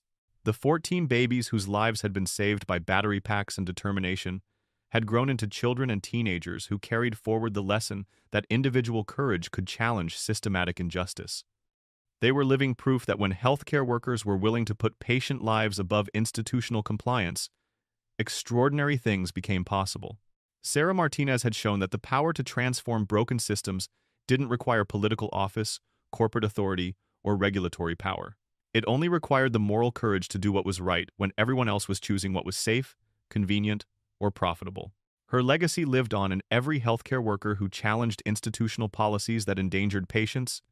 The 14 babies whose lives had been saved by battery packs and determination had grown into children and teenagers who carried forward the lesson that individual courage could challenge systematic injustice. They were living proof that when healthcare workers were willing to put patient lives above institutional compliance, extraordinary things became possible. Sarah Martinez had shown that the power to transform broken systems didn't require political office, corporate authority, or regulatory power. It only required the moral courage to do what was right when everyone else was choosing what was safe, convenient, or profitable. Her legacy lived on in every healthcare worker who challenged institutional policies that endangered patients,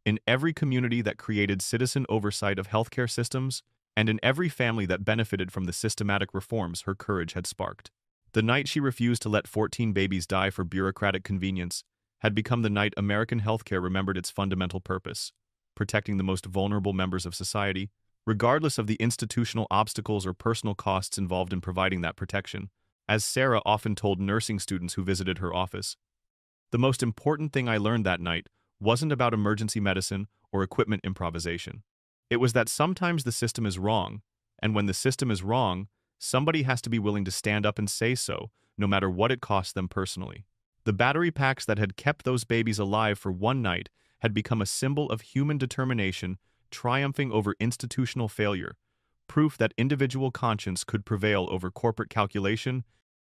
in every community that created citizen oversight of healthcare systems, and in every family that benefited from the systematic reforms her courage had sparked. The night she refused to let 14 babies die for bureaucratic convenience had become the night American healthcare remembered its fundamental purpose: protecting the most vulnerable members of society, regardless of the institutional obstacles or personal costs involved in providing that protection. As Sarah often told nursing students who visited her office, "The most important thing I learned that night wasn't about emergency medicine or equipment improvisation. It was that sometimes the system is wrong, and when the system is wrong, somebody has to be willing to stand up and say so, no matter what it costs them personally." The battery packs that had kept those babies alive for one night had become a symbol of human determination triumphing over institutional failure, proof that individual conscience could prevail over corporate calculation,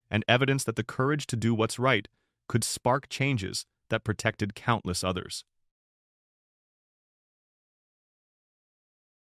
and evidence that the courage to do what's right could spark changes that protected countless others.